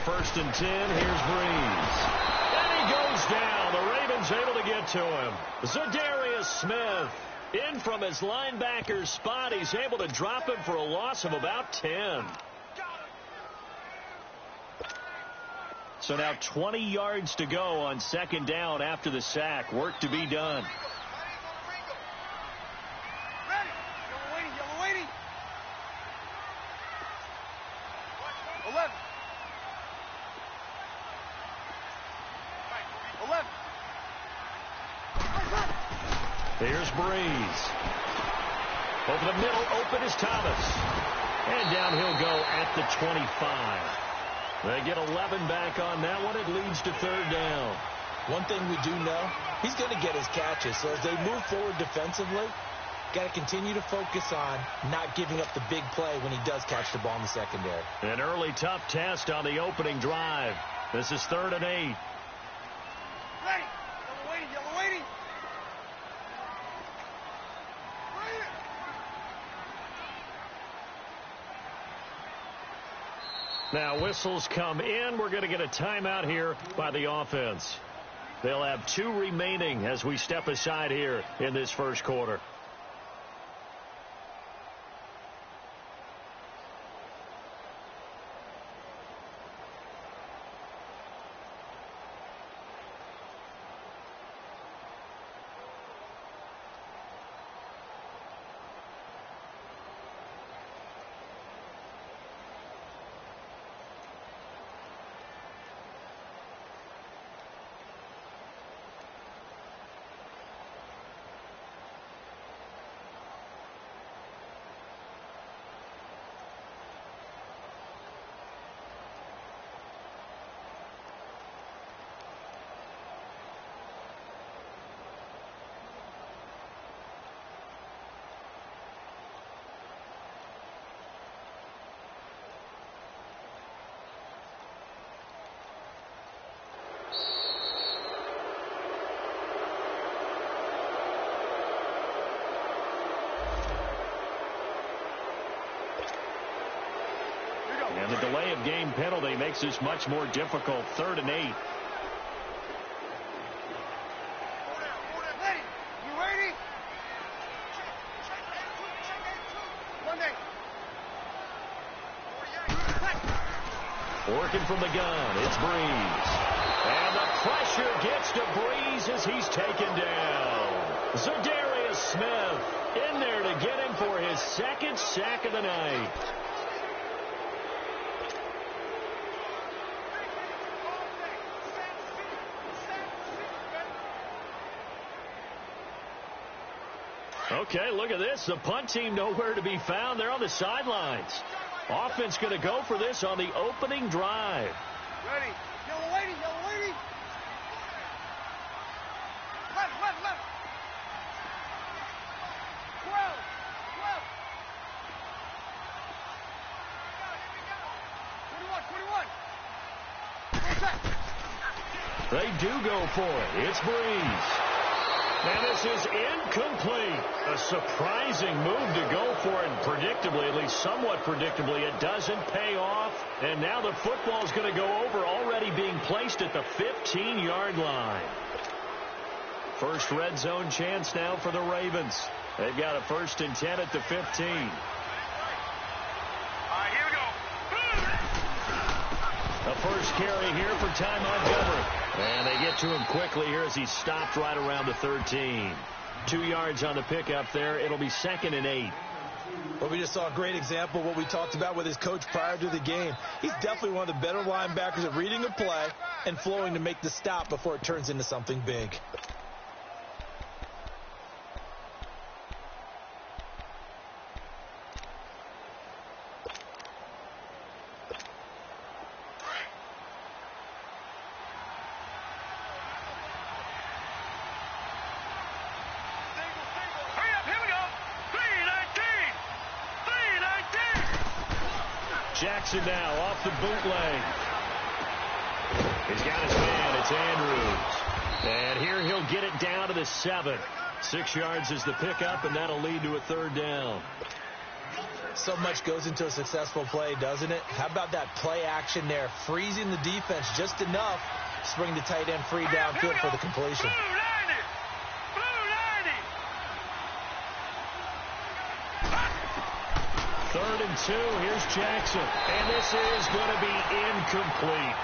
1st and 10. Here's Breeze. And he goes down. The Ravens able to get to him. Zadarius Smith in from his linebacker spot. He's able to drop him for a loss of about 10. So now 20 yards to go on 2nd down after the sack. Work to be done. Here's Breeze. Over the middle, open is Thomas. And down he'll go at the 25. They get 11 back on that one. It leads to 3rd down. One thing we do know, he's going to get his catches. So as they move forward defensively, got to continue to focus on not giving up the big play when he does catch the ball in the secondary. An early tough test on the opening drive. This is 3rd and 8. Ready. Yellow waiting, yellow waiting. Now whistles come in. We're going to get a timeout here by the offense. They'll have 2 remaining as we step aside here in this 1st quarter. And the delay of game penalty makes this much more difficult. 3rd and 8. Working from the gun, it's Breeze. And the pressure gets to Breeze as he's taken down. Zadarius Smith in there to get him for his 2nd sack of the night. Okay, look at this. The punt team nowhere to be found. They're on the sidelines. Offense going to go for this on the opening drive. Ready. Yellow lady, yellow lady. Left, left, left. 12, 12. 21, 21. They do go for it. It's Breeze. And this is incomplete. A surprising move to go for it. Predictably, at least somewhat predictably, it doesn't pay off. And now the football's going to go over, already being placed at the 15-yard line. First red zone chance now for the Ravens. They've got a 1st and 10 at the 15. All right, here we go. The first carry here for Ty Montgomery. And they get to him quickly here as he stopped right around the 13. 2 yards on the pickup there. It'll be 2nd and 8. Well, we just saw a great example of what we talked about with his coach prior to the game. He's definitely one of the better linebackers at reading a play and flowing to make the stop before it turns into something big. Jackson now off the bootleg. He's got his man. It's Andrews. And here he'll get it down to the 7. 6 yards is the pickup, and that'll lead to a 3rd down. So much goes into a successful play, doesn't it? How about that play action there, freezing the defense just enough to bring the tight end free downfield for the completion. Third and 2, here's Jackson. And this is going to be incomplete.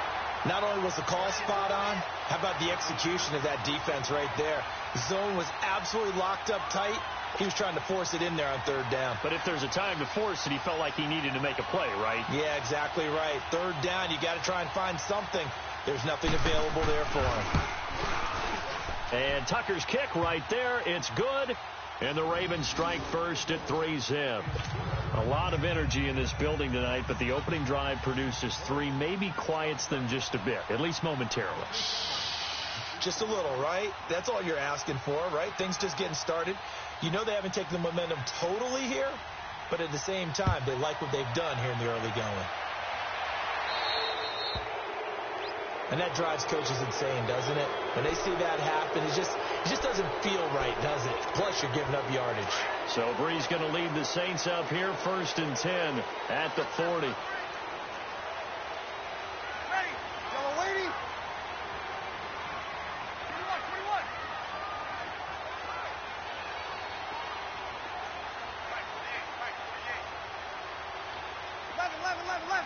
Not only was the call spot on, how about the execution of that defense right there? The zone was absolutely locked up tight. He was trying to force it in there on third down. But if there's a time to force it, he felt like he needed to make a play, right? Yeah, exactly right. Third down, you got to try and find something. There's nothing available there for him. And Tucker's kick right there. It's good. And the Ravens strike first at 3-zip. A lot of energy in this building tonight, but the opening drive produces 3, maybe quiets them just a bit, at least momentarily. Just a little, right? That's all you're asking for, right? Things just getting started. You know they haven't taken the momentum totally here, but at the same time, they like what they've done here in the early going. And that drives coaches insane, doesn't it? When they see that happen, it just doesn't feel right, does it? Plus, you're giving up yardage. So Bree's going to lead the Saints up here, 1st and 10 at the 40. Ready. Yellow lady. 21. 11.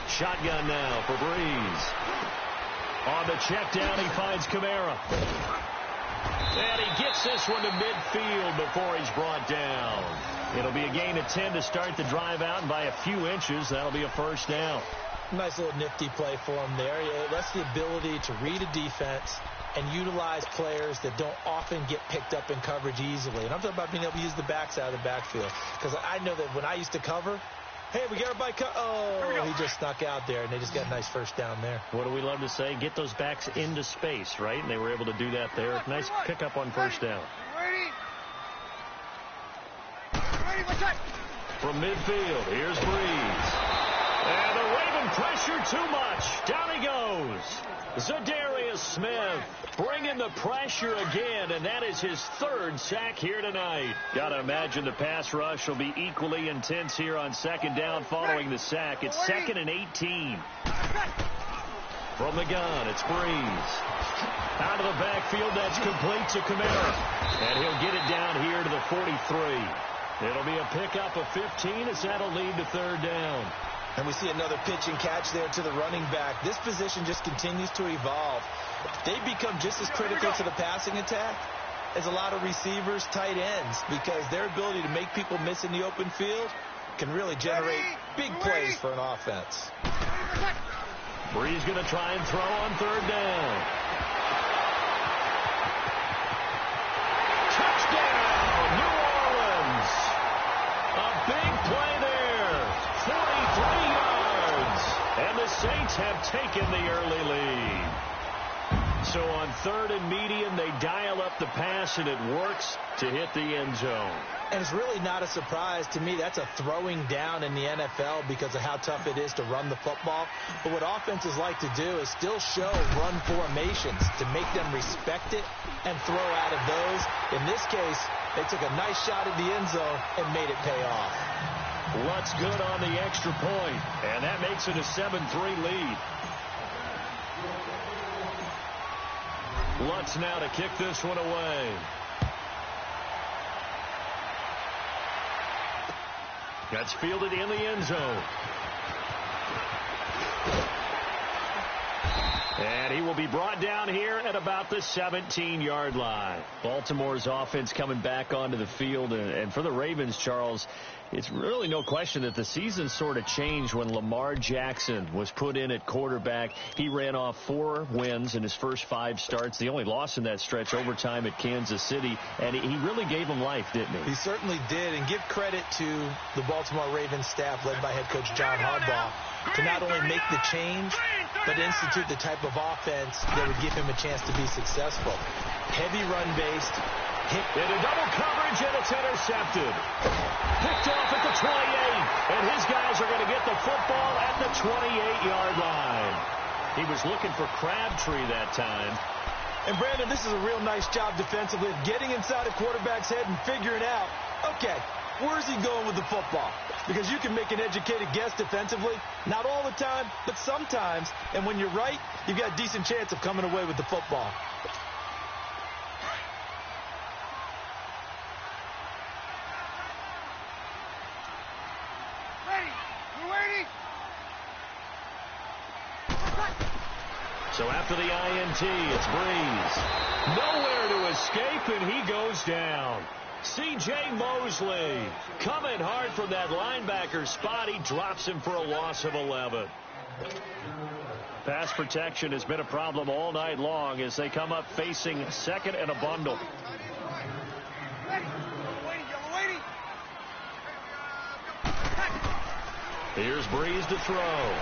Shotgun now for Breeze. On the check down, he finds Kamara. And he gets this one to midfield before he's brought down. It'll be a gain of 10 to start the drive out, and by a few inches, that'll be a first down. Nice little nifty play for him there. That's the ability to read a defense and utilize players that don't often get picked up in coverage easily. And I'm talking about being able to use the backside of the backfield. Because I know that when I used to cover, hey, we got everybody he just snuck out there, and they just got a nice first down there. What do we love to say? Get those backs into space, right? And they were able to do that there. Nice pickup on first down. Ready. What's that? From midfield, here's Breeze. And the Raven pressure too much. Down he goes. Zadarius Smith bringing the pressure again, and that is his 3rd sack here tonight. Got to imagine the pass rush will be equally intense here on 2nd down following the sack. It's 2nd and 18. From the gun, it's Breeze. Out of the backfield, that's complete to Kamara. And he'll get it down here to the 43. It'll be a pickup of 15 as that'll lead to 3rd down. And we see another pitch and catch there to the running back. This position just continues to evolve. They become just as critical to the passing attack as a lot of receivers, tight ends, because their ability to make people miss in the open field can really generate big plays for an offense. Breeze going to try and throw on 3rd down. Touchdown, New Orleans. A big play there. 43 yards. And the Saints have taken the early lead. So on 3rd and medium, they dial up the pass, and it works to hit the end zone. And it's really not a surprise to me. That's a throwing down in the NFL because of how tough it is to run the football. But what offenses like to do is still show run formations to make them respect it and throw out of those. In this case, they took a nice shot at the end zone and made it pay off. Lutz good on the extra point, and that makes it a 7-3 lead. Lutz now to kick this one away. That's fielded in the end zone. And he will be brought down here at about the 17-yard line. Baltimore's offense coming back onto the field. And for the Ravens, Charles, it's really no question that the season sort of changed when Lamar Jackson was put in at quarterback. He ran off 4 wins in his first 5 starts. The only loss in that stretch, overtime at Kansas City. And he really gave them life, didn't he? He certainly did. And give credit to the Baltimore Ravens staff led by head coach John Harbaugh to not only make the change, but institute the type of offense that would give him a chance to be successful. Heavy run-based. Into double coverage, and it's intercepted. Picked off at the 28, and his guys are going to get the football at the 28-yard line. He was looking for Crabtree that time. And, Brandon, this is a real nice job defensively of getting inside a quarterback's head and figuring out, okay, where's he going with the football? Because you can make an educated guess defensively. Not all the time, but sometimes. And when you're right, you've got a decent chance of coming away with the football. Ready. We're waiting. So after the INT, it's Breeze. Nowhere to escape, and he goes down. C.J. Mosley coming hard from that linebacker spot. He drops him for a loss of 11. Pass protection has been a problem all night long as they come up facing second and a bundle. Ready. Yellow waiting. Here's Breeze to throw.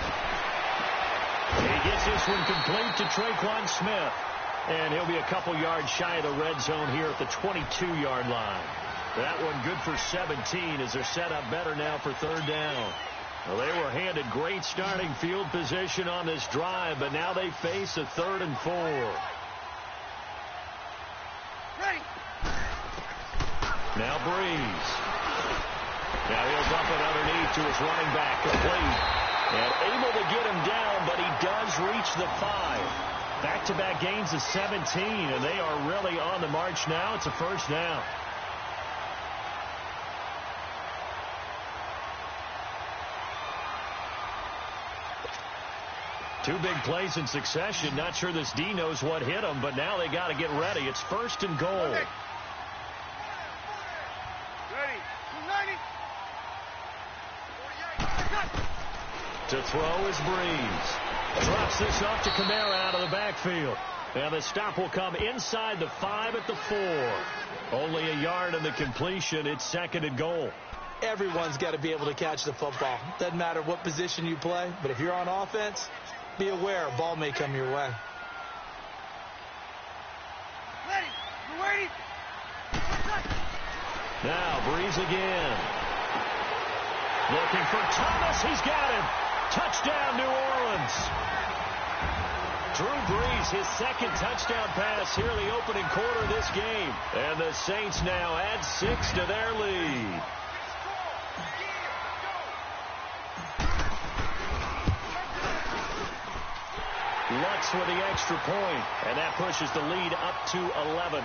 He gets this one complete to Traquan Smith. And he'll be a couple yards shy of the red zone here at the 22-yard line. That one good for 17 as they're set up better now for third down. Well, they were handed great starting field position on this drive, but now they face a 3rd and 4. Ready. Now Breeze. Now he'll dump it underneath to his running back, complete. And able to get him down, but he does reach the 5. Back-to-back gains of 17, and they are really on the march now. It's a first down. Two big plays in succession. Not sure this D knows what hit him, but now they got to get ready. It's 1st and goal. Ready. Ready. To throw is Breeze. Drops this off to Kamara out of the backfield. And the stop will come inside the 5 at the 4. Only a yard in the completion. It's 2nd and goal. Everyone's got to be able to catch the football. Doesn't matter what position you play, but if you're on offense, be aware a ball may come your way. Ready. We're waiting. Now Breeze again. Looking for Thomas. He's got him. Touchdown, New Orleans. Drew Brees, his 2nd touchdown pass here in the opening quarter of this game. And the Saints now add 6 to their lead. Lutz with the extra point, and that pushes the lead up to 11.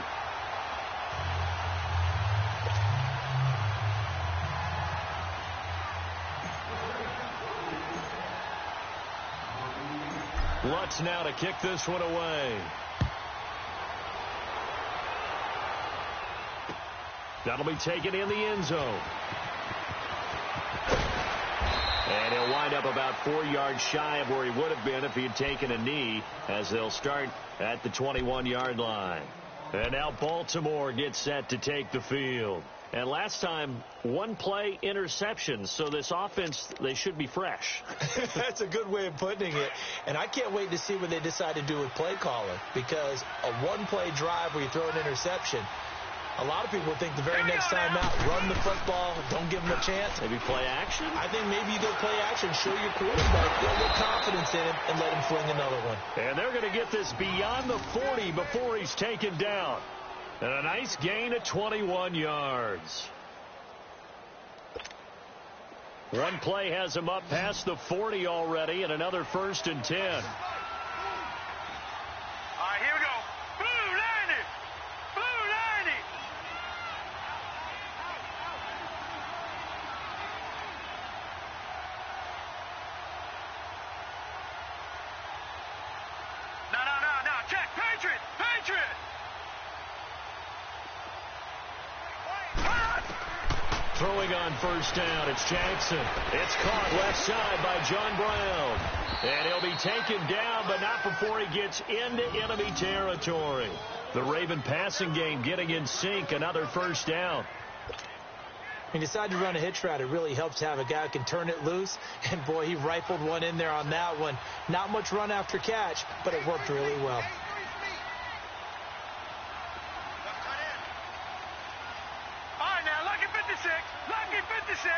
Lutz now to kick this one away. That'll be taken in the end zone. And he'll wind up about 4 yards shy of where he would have been if he had taken a knee, as they'll start at the 21-yard line. And now Baltimore gets set to take the field. And last time, 1 play interception, so this offense, they should be fresh. That's a good way of putting it. And I can't wait to see what they decide to do with play calling, because a 1-play drive where you throw an interception, a lot of people think the very next time out, run the football, don't give them a chance. Maybe play action? I think maybe you go play action, show your quarterback, build a confidence in him, and let him fling another one. And they're going to get this beyond the 40 before he's taken down. And a nice gain of 21 yards. 1 play has him up past the 40 already, and another 1st and 10. All right, here we go. Blue 90. Blue 90. No. Check. Patriot. Throwing on 1st down, it's Jackson. It's caught left side by John Brown. And he'll be taken down, but not before he gets into enemy territory. The Raven passing game getting in sync, another 1st down. When you decide to run a hitch route, it really helps to have a guy who can turn it loose. And, boy, he rifled one in there on that one. Not much run after catch, but it worked really well. Lucky 56.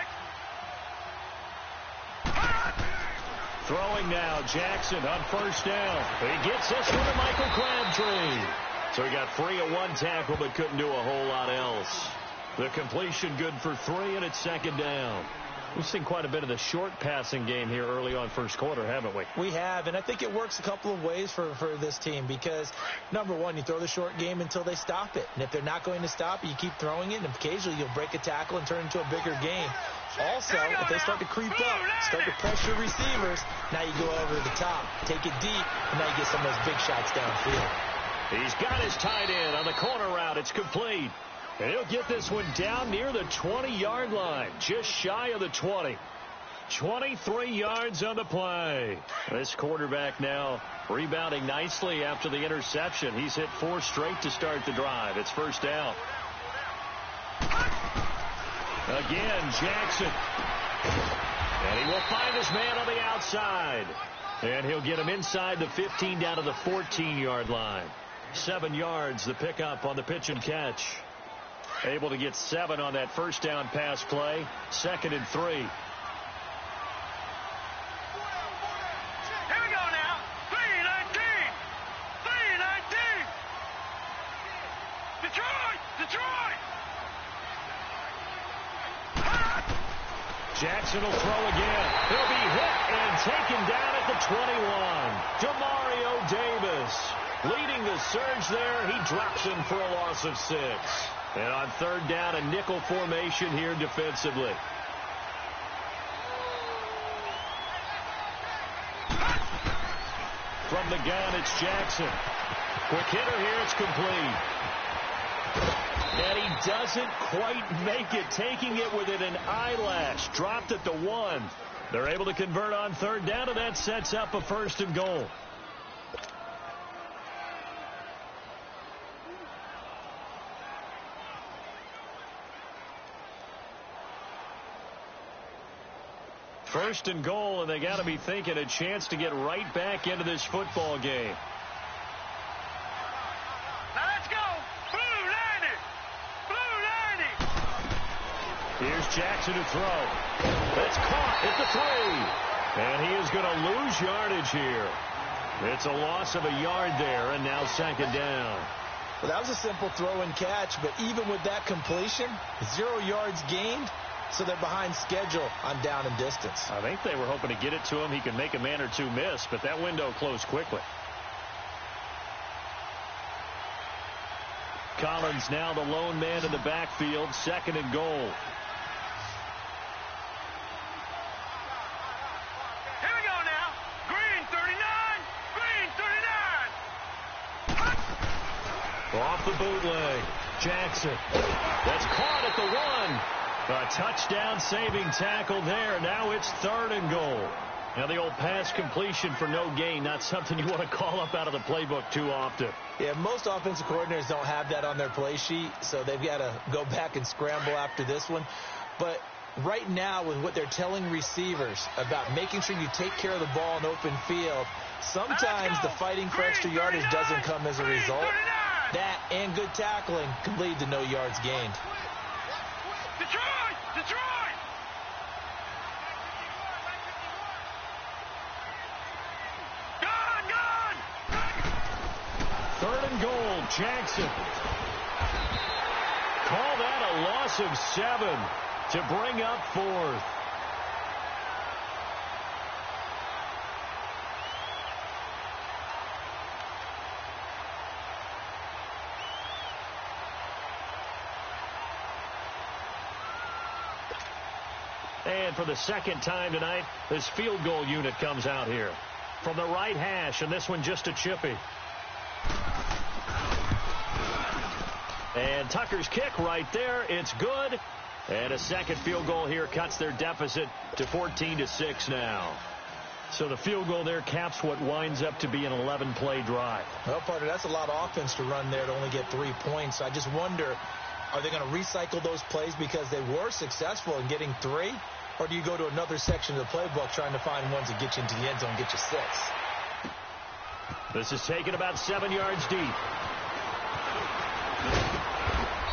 Throwing now, Jackson on 1st down. He gets this one to Michael Crabtree. So he got free of one tackle but couldn't do a whole lot else. The completion good for 3, and it's second down. We've seen quite a bit of the short passing game here early on first quarter, haven't we? We have, and I think it works a couple of ways for this team because, number one, you throw the short game until they stop it. And if they're not going to stop it, you keep throwing it, and occasionally you'll break a tackle and turn it into a bigger game. Also, if they start to creep up, start to pressure receivers, now you go over the top, take it deep, and now you get some of those big shots downfield. He's got his tight end on the corner route. It's complete. And he'll get this one down near the 20-yard line, just shy of the 20. 23 yards on the play. This quarterback now rebounding nicely after the interception. He's hit 4 straight to start the drive. It's first down. Again, Jackson. And he will find his man on the outside. And he'll get him inside the 15 down to the 14-yard line. 7 yards, the pickup on the pitch and catch. Able to get 7 on that first down pass play. 2nd and 3. Here we go now. 3-19. 3-19. Detroit! Detroit! Jackson will throw again. He'll be hit and taken down at the 21. Demario Davis leading the surge there. He drops in for a loss of 6. And on third down, a nickel formation here defensively. From the gun, it's Jackson. Quick hitter here, it's complete. And he doesn't quite make it, taking it within an eyelash. Dropped at the 1. They're able to convert on third down, and that sets up a 1st and goal. First and goal, and they got to be thinking a chance to get right back into this football game. Now let's go. Blue 90. Blue 90. Here's Jackson to throw. It's caught at the 3. And he is going to lose yardage here. It's a loss of a yard there, and now second down. Well, that was a simple throw and catch, but even with that completion, 0 yards gained. So they're behind schedule on down and distance. I think they were hoping to get it to him. He could make a man or two miss, but that window closed quickly. Collins now the lone man in the backfield. 2nd and goal. Here we go now. Green 39. Green 39. Off the bootleg. Jackson. That's caught at the 1. A touchdown saving tackle there. Now it's 3rd and goal. Now the old pass completion for no gain, not something you want to call up out of the playbook too often. Yeah, most offensive coordinators don't have that on their play sheet, so they've got to go back and scramble after this one. But right now, with what they're telling receivers about making sure you take care of the ball in open field, sometimes the fighting for extra yardage doesn't come as a result. That and good tackling can lead to no yards gained. Detroit! Detroit! Gone! 3rd and goal, Jackson. Call that a loss of 7 to bring up 4th. And for the 2nd time tonight, this field goal unit comes out here. From the right hash, and this one just a chippy. And Tucker's kick right there. It's good. And a second field goal here cuts their deficit to 14-6 now. So the field goal there caps what winds up to be an 11-play drive. Well, partner, that's a lot of offense to run there to only get 3 points. I just wonder, are they going to recycle those plays because they were successful in getting 3? Or do you go to another section of the playbook trying to find ones that get you into the end zone and get you 6? This is taken about 7 yards deep.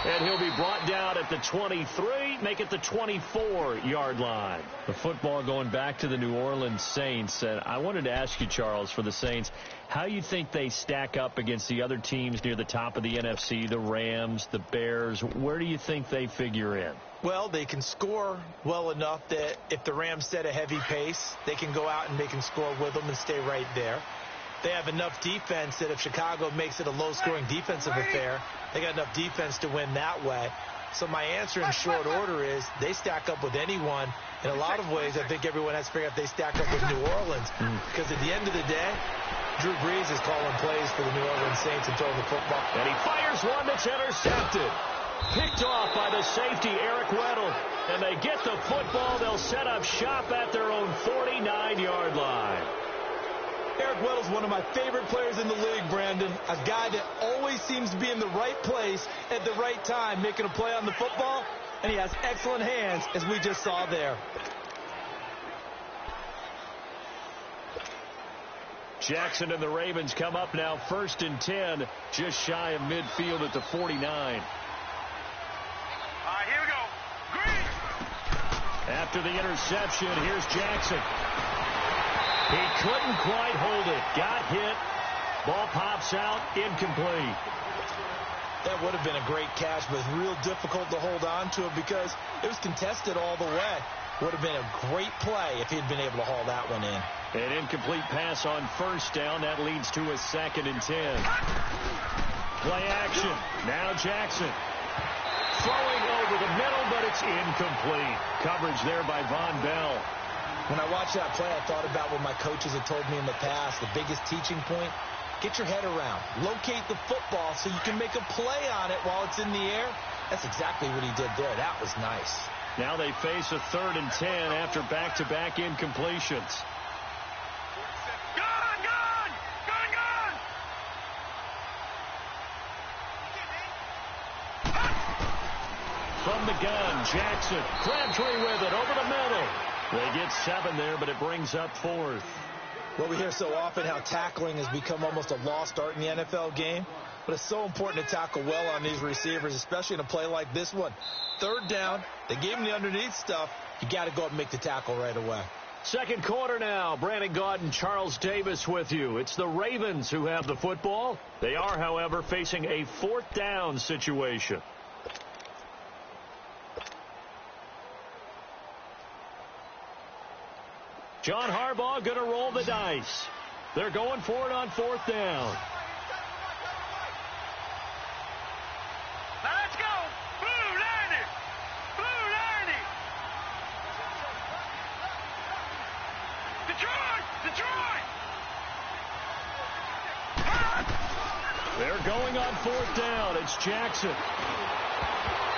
And he'll be brought down at the 23, make it the 24-yard line. The football going back to the New Orleans Saints. And I wanted to ask you, Charles, for the Saints, how you think they stack up against the other teams near the top of the NFC, the Rams, the Bears. Where do you think they figure in? Well, they can score well enough that if the Rams set a heavy pace, they can go out and they can score with them and stay right there. They have enough defense that if Chicago makes it a low-scoring defensive affair, they got enough defense to win that way. So my answer in short order is they stack up with anyone. In a lot of ways, I think everyone has to figure out they stack up with New Orleans. Because at the end of the day, Drew Brees is calling plays for the New Orleans Saints and throwing the football. And he fires one that's intercepted. Picked off by the safety, Eric Weddle. And they get the football. They'll set up shop at their own 49-yard line. Eric Weddle's one of my favorite players in the league, Brandon. A guy that always seems to be in the right place at the right time, making a play on the football. And he has excellent hands, as we just saw there. Jackson and the Ravens come up now 1st and 10, just shy of midfield at the 49. All right, here we go. Green. After the interception, here's Jackson. He couldn't quite hold it. Got hit. Ball pops out. Incomplete. That would have been a great catch, but it's real difficult to hold on to it because it was contested all the way. Would have been a great play if he'd been able to haul that one in. An incomplete pass on 1st down. That leads to a 2nd and 10. Play action. Now Jackson. Throwing over the middle, but it's incomplete. Coverage there by Von Bell. When I watched that play, I thought about what my coaches had told me in the past. The biggest teaching point, get your head around. Locate the football so you can make a play on it while it's in the air. That's exactly what he did there. That was nice. Now they face a 3rd and 10 after back-to-back incompletions. Gone, gone, gone, gone. From the gun, Jackson. Crabtree with it over the middle. They get 7 there, but it brings up 4th. Well, we hear so often how tackling has become almost a lost art in the NFL game. But it's so important to tackle well on these receivers, especially in a play like this one. 3rd down, they gave him the underneath stuff. You got to go up and make the tackle right away. Second quarter now. Brandon Gaudin and Charles Davis with you. It's the Ravens who have the football. They are, however, facing a 4th down situation. John Harbaugh going to roll the dice. They're going for it on 4th down. Now let's go. Blue 90. Blue 90. Detroit. Detroit. They're going on 4th down. It's Jackson.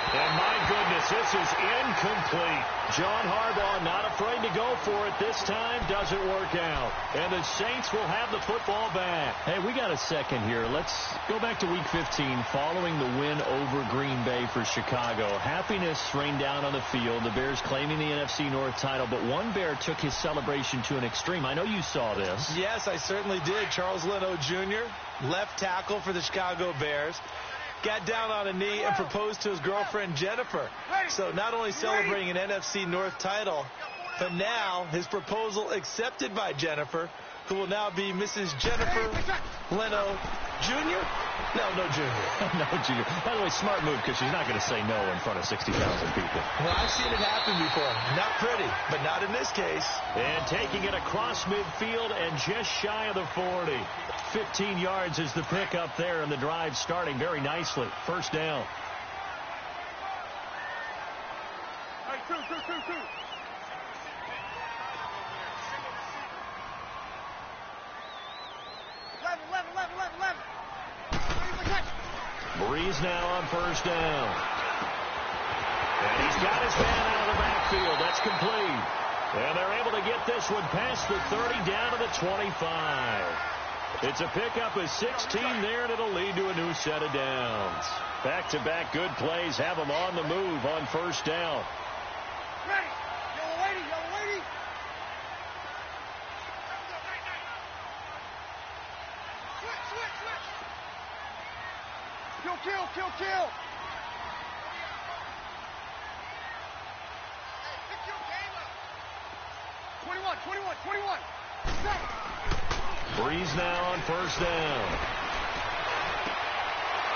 And my goodness, this is incomplete. John Harbaugh not afraid to go for it this time. Doesn't work out. And the Saints will have the football back. Hey, we got a second here. Let's go back to Week 15 following the win over Green Bay for Chicago. Happiness rained down on the field. The Bears claiming the NFC North title, but one Bear took his celebration to an extreme. I know you saw this. Yes, I certainly did. Charles Leno Jr., left tackle for the Chicago Bears, got down on a knee and proposed to his girlfriend, Jennifer. So not only celebrating an NFC North title, but now his proposal accepted by Jennifer, who will now be Mrs. Jennifer Leno Jr.? No Jr. No, Junior. By the way, smart move because she's not going to say no in front of 60,000 people. Well, I've seen it happen before. Not pretty, but not in this case. And taking it across midfield and just shy of the 40. 15 yards is the pickup there, and the drive starting very nicely. 1st down. Hey, two. 11. Breeze now on 1st down. And he's got his man out of the backfield. That's complete. And they're able to get this one past the 30 down to the 25. It's a pickup of 16 there, and it'll lead to a new set of downs. Back-to-back good plays have them on the move on 1st down. Ready. Yellow lady. Switch. Kill. 21. Breeze now on first down.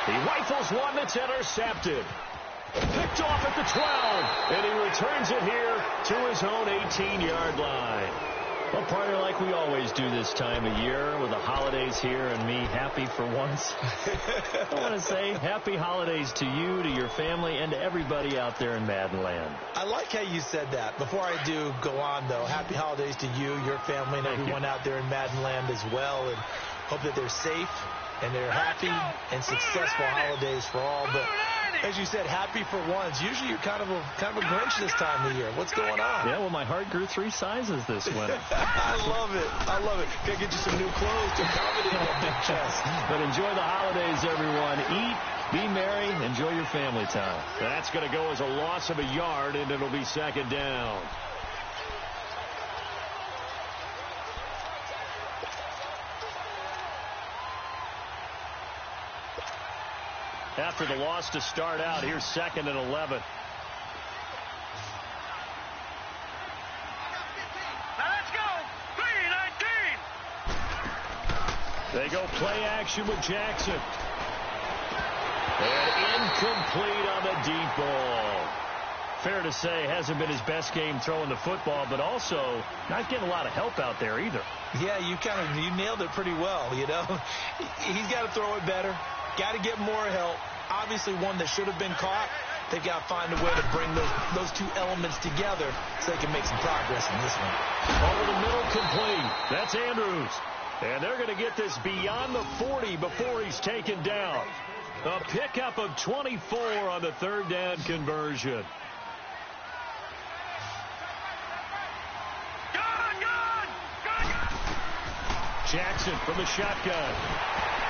He rifles one that's intercepted. Picked off at the 12, and he returns it here to his own 18-yard line. Well, partner, like we always do this time of year with the holidays here and me happy for once. I want to say happy holidays to you, to your family, and to everybody out there in Madden Land. I like how you said that. Before I do go on, though, happy holidays to you, your family, and everyone out there in Madden Land as well. And hope that they're safe and they're happy and successful holidays for all. But as you said, happy for once. Usually you're kind of a Grinch this time of year. What's going on? Yeah, well, my heart grew 3 sizes this winter. I love it. Gotta get you some new clothes to accommodate that big chest. But enjoy the holidays, everyone. Eat, be merry, enjoy your family time. That's going to go as a loss of a yard, and it'll be second down. After the loss to start out, here's 2nd and 11. Now let's go. 3-19. They go play action with Jackson. And incomplete on the deep ball. Fair to say, hasn't been his best game throwing the football, but also not getting a lot of help out there either. Yeah, you nailed it pretty well, you know. He's got to throw it better. Got to get more help. Obviously one that should have been caught. They've got to find a way to bring those two elements together so they can make some progress in this one. Over the middle, complete. That's Andrews. And they're going to get this beyond the 40 before he's taken down. A pickup of 24 on the 3rd down conversion. Jackson from the shotgun.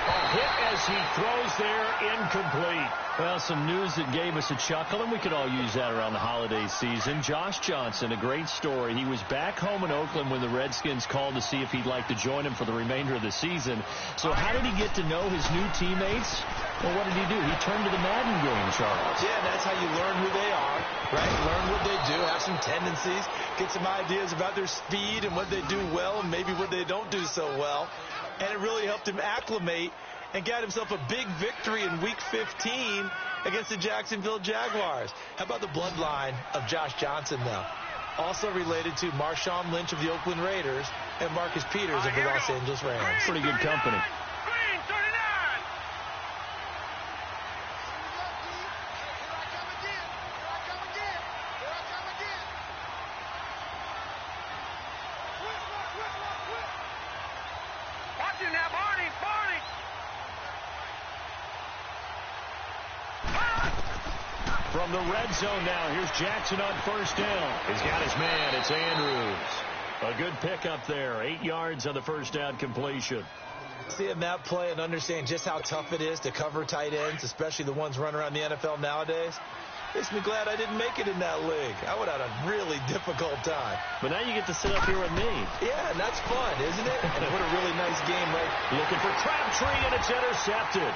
A hit as he throws there, incomplete. Well, some news that gave us a chuckle, and we could all use that around the holiday season. Josh Johnson, a great story. He was back home in Oakland when the Redskins called to see if he'd like to join him for the remainder of the season. So how did he get to know his new teammates? Well, what did he do? He turned to the Madden game, Charles. Yeah, that's how you learn who they are, right? Learn what they do, have some tendencies, get some ideas about their speed and what they do well and maybe what they don't do so well. And it really helped him acclimate and got himself a big victory in Week 15 against the Jacksonville Jaguars. How about the bloodline of Josh Johnson, though? Also related to Marshawn Lynch of the Oakland Raiders and Marcus Peters of the Los Angeles Rams. Pretty good company. Green 39. Watch it now, Barney. From the red zone now, here's Jackson on first down. He's got his man. It's Andrews. A good pickup there. 8 yards on the first down completion. Seeing that play and understand just how tough it is to cover tight ends, especially the ones running around the NFL nowadays, makes me glad I didn't make it in that league. I would have had a really difficult time. But now you get to sit up here with me. Yeah, and that's fun, isn't it? And what a really nice game, right? Looking for Crabtree, and it's intercepted.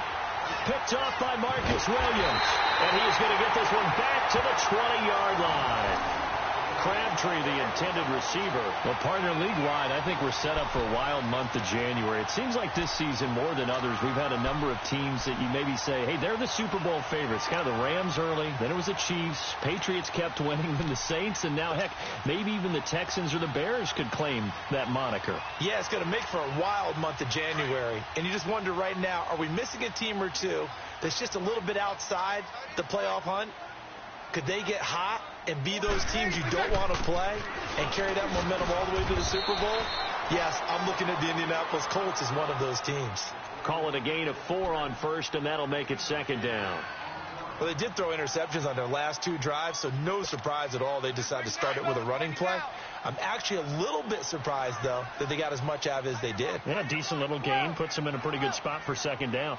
Picked off by Marcus Williams. And he's going to get this one back to the 20-yard line. Crabtree, the intended receiver. Well, partner, league-wide, I think we're set up for a wild month of January. It seems like this season, more than others, we've had a number of teams that you maybe say, hey, they're the Super Bowl favorites. Kind of the Rams early, then it was the Chiefs. Patriots kept winning, then the Saints, and now, heck, maybe even the Texans or the Bears could claim that moniker. Yeah, it's going to make for a wild month of January. And you just wonder right now, are we missing a team or two that's just a little bit outside the playoff hunt? Could they get hot and be those teams you don't want to play and carry that momentum all the way to the Super Bowl? Yes, I'm looking at the Indianapolis Colts as one of those teams. Call it a gain of 4 on first, and that'll make it second down. Well, they did throw interceptions on their last 2 drives, so no surprise at all they decided to start it with a running play. I'm actually a little bit surprised, though, that they got as much out of it as they did. Yeah, a decent little gain. Puts them in a pretty good spot for second down.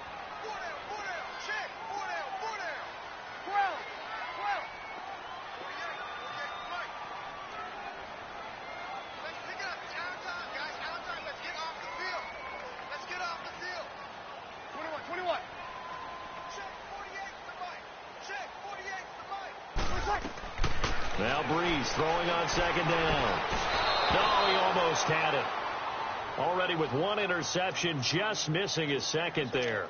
Now Breeze throwing on second down. No, he almost had it. Already with one interception, just missing his second there.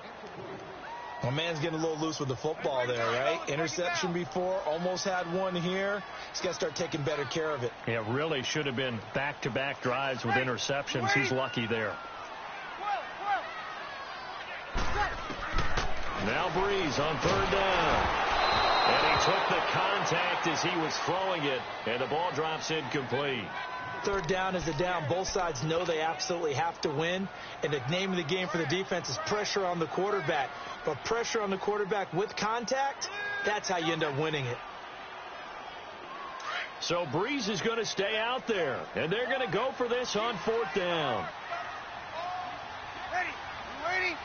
My man's getting a little loose with the football there, right? Interception before, almost had one here. He's got to start taking better care of it. Yeah, really should have been back-to-back drives with interceptions. He's lucky there. Now Breeze on third down. And he took the contact as he was throwing it, and the ball drops incomplete. Third down is a down. Both sides know they absolutely have to win. And the name of the game for the defense is pressure on the quarterback. But pressure on the quarterback with contact, that's how you end up winning it. So Breeze is going to stay out there. And they're going to go for this on fourth down. Ready? You ready?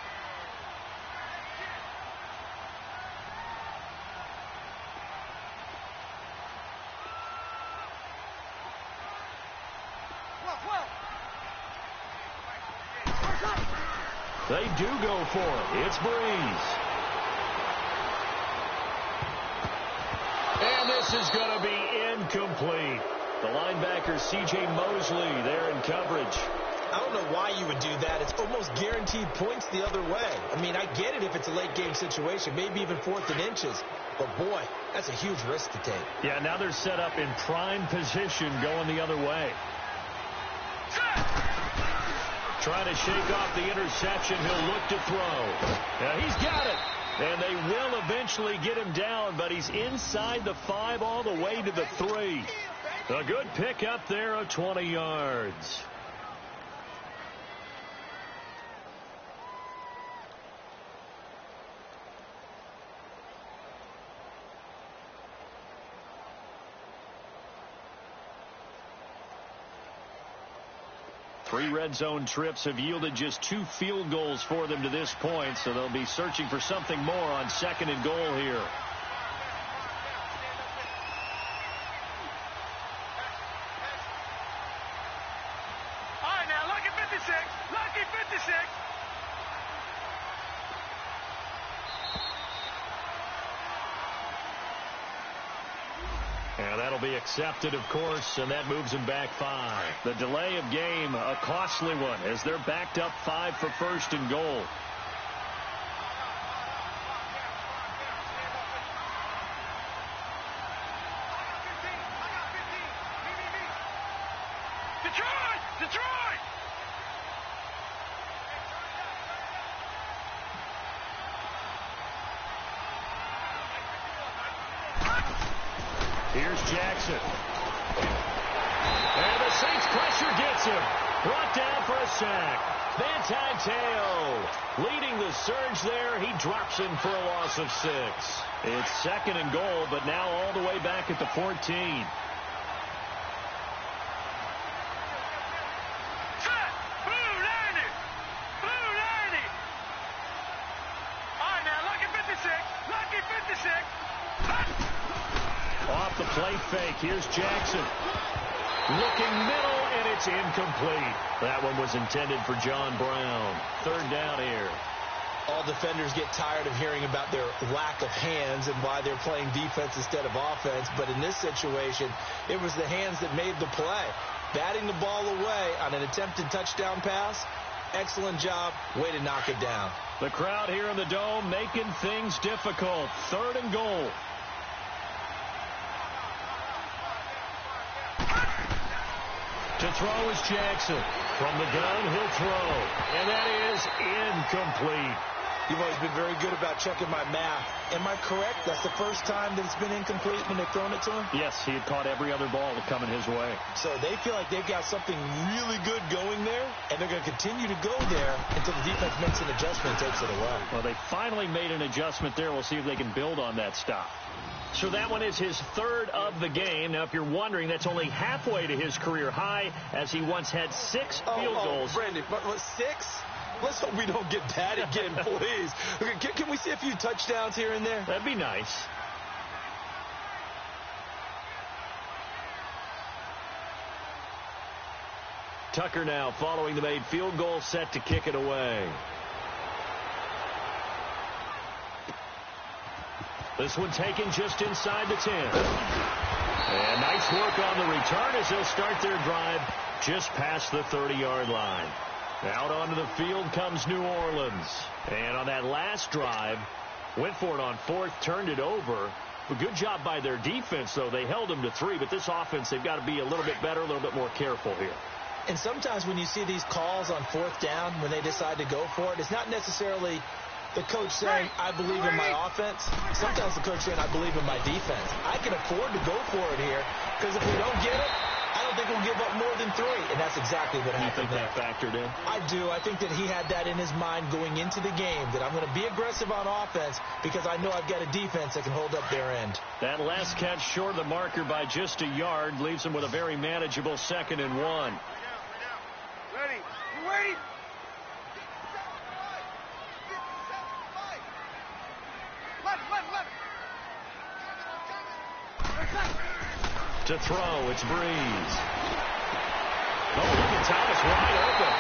They do go for it. It's Breeze. And this is going to be incomplete. The linebacker, C.J. Mosley, there in coverage. I don't know why you would do that. It's almost guaranteed points the other way. I mean, I get it if it's a late-game situation, maybe even 4th and inches. But, boy, that's a huge risk to take. Yeah, now they're set up in prime position going the other way. Trying to shake off the interception. He'll look to throw. Now he's got it. And they will eventually get him down, but he's inside the 5 all the way to the 3. A good pick up there of 20 yards. Three red zone trips have yielded just 2 field goals for them to this point, so they'll be searching for something more on 2nd and goal here. All right, now, lucky 56. Lucky 56. And that'll be accepted, of course, and that moves them back 5. The delay of game, a costly one, as they're backed up 5 for 1st and goal. Detroit! Here's Jackson. And the Saints pressure gets him. Brought down for a sack. Manti Te'o leading the surge there. He drops him for a loss of 6. It's 2nd and goal, but now all the way back at the 14. Off the play fake. Here's Jackson. Looking middle, and it's incomplete. That one was intended for John Brown. 3rd down here. All defenders get tired of hearing about their lack of hands and why they're playing defense instead of offense. But in this situation, it was the hands that made the play. Batting the ball away on an attempted touchdown pass. Excellent job. Way to knock it down. The crowd here in the Dome making things difficult. 3rd and goal. To throw is Jackson. From the gun, he'll throw. And that is incomplete. You've always been very good about checking my math. Am I correct? That's the first time that it's been incomplete when they've thrown it to him? Yes, he had caught every other ball coming his way. So they feel like they've got something really good going there, and they're going to continue to go there until the defense makes an adjustment and takes it away. Well, they finally made an adjustment there. We'll see if they can build on that stop. So that one is his 3rd of the game. Now, if you're wondering, that's only halfway to his career high, as he once had 6 field goals. Brandon, what, 6? Let's hope we don't get that again, please. Okay, can we see a few touchdowns here and there? That'd be nice. Tucker now following the made field goal, set to kick it away. This one taken just inside the 10. And nice work on the return as they'll start their drive just past the 30-yard line. Out onto the field comes New Orleans. And on that last drive, went for it on fourth, turned it over. A good job by their defense, though. They held them to 3, but this offense, they've got to be a little bit better, a little bit more careful here. And sometimes when you see these calls on fourth down, when they decide to go for it, it's not necessarily the coach saying, I believe in my offense. Sometimes the coach saying, I believe in my defense. I can afford to go for it here because if we don't get it, I don't think we'll give up more than 3. And that's exactly what happened there. You think that factored in? I do. I think that he had that in his mind going into the game, that I'm going to be aggressive on offense because I know I've got a defense that can hold up their end. That last catch short of the marker by just a yard leaves him with a very manageable 2nd and 1. Ready. You ready? To throw, it's Breeze. Oh, look at Thomas wide open.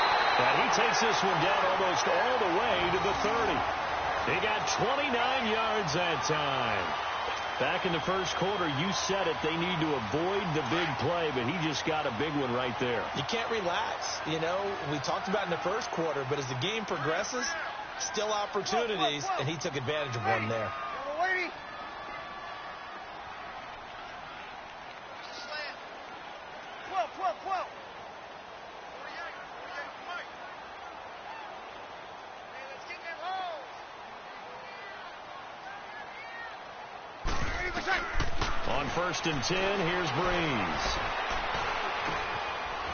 And he takes this one down almost all the way to the 30. He got 29 yards that time. Back in the first quarter, you said it, they need to avoid the big play, but he just got a big one right there. You can't relax. You know, we talked about in the first quarter, but as the game progresses, still opportunities, and he took advantage of one there. On 1st and 10, here's Breeze.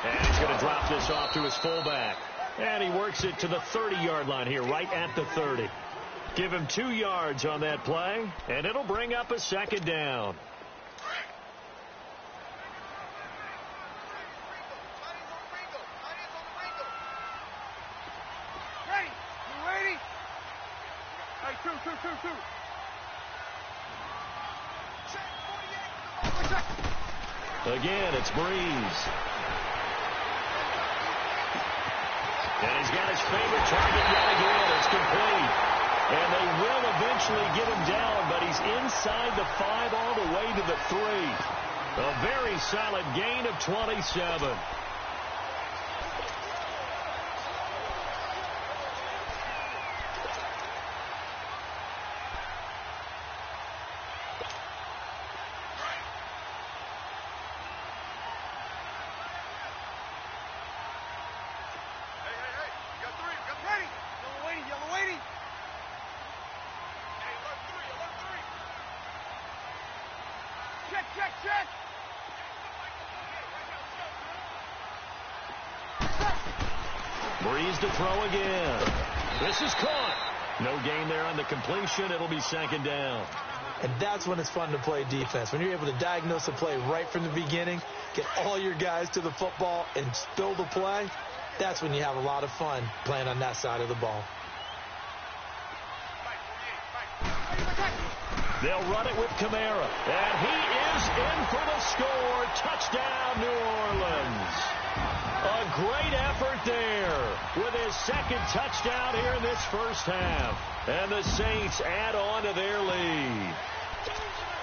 And he's going to drop this off to his fullback. And he works it to the 30-yard line here, right at the 30. Give him 2 yards on that play, and it'll bring up a 2nd down. Ready? You ready? Hey, two. Again, it's Breeze. And he's got his favorite target yet again. It's complete. And they will eventually get him down, but he's inside the 5 all the way to the 3. A very solid gain of 27. Check. Breeze to throw again. This is caught. No gain there on the completion. It'll be 2nd down. And that's when it's fun to play defense. When you're able to diagnose a play right from the beginning, get all your guys to the football, and spill the play, that's when you have a lot of fun playing on that side of the ball. They'll run it with Kamara. And he is in for the score. Touchdown, New Orleans. A great effort there with his 2nd touchdown here in this first half. And the Saints add on to their lead.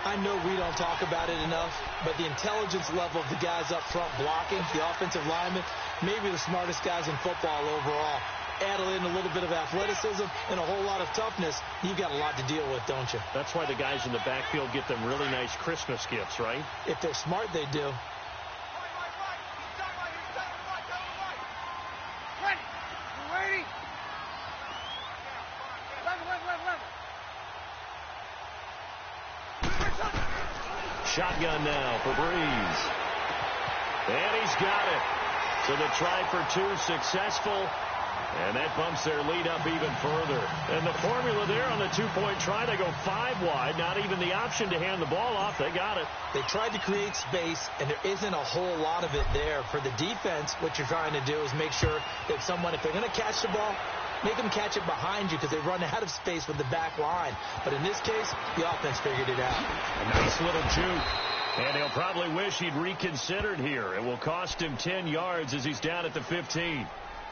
I know we don't talk about it enough, but the intelligence level of the guys up front blocking, the offensive linemen, maybe the smartest guys in football overall. Add in a little bit of athleticism and a whole lot of toughness, you've got a lot to deal with, don't you? That's why the guys in the backfield get them really nice Christmas gifts, right? If they're smart, they do. Ready? Shotgun now for Breeze. And he's got it. So the try for 2 successful. And that bumps their lead up even further. And the formula there on the 2-point try, they go 5 wide. Not even the option to hand the ball off. They got it. They tried to create space, and there isn't a whole lot of it there. For the defense, what you're trying to do is make sure that someone, if they're going to catch the ball, make them catch it behind you because they run out of space with the back line. But in this case, the offense figured it out. A nice little juke. And he'll probably wish he'd reconsidered here. It will cost him 10 yards as he's down at the 15.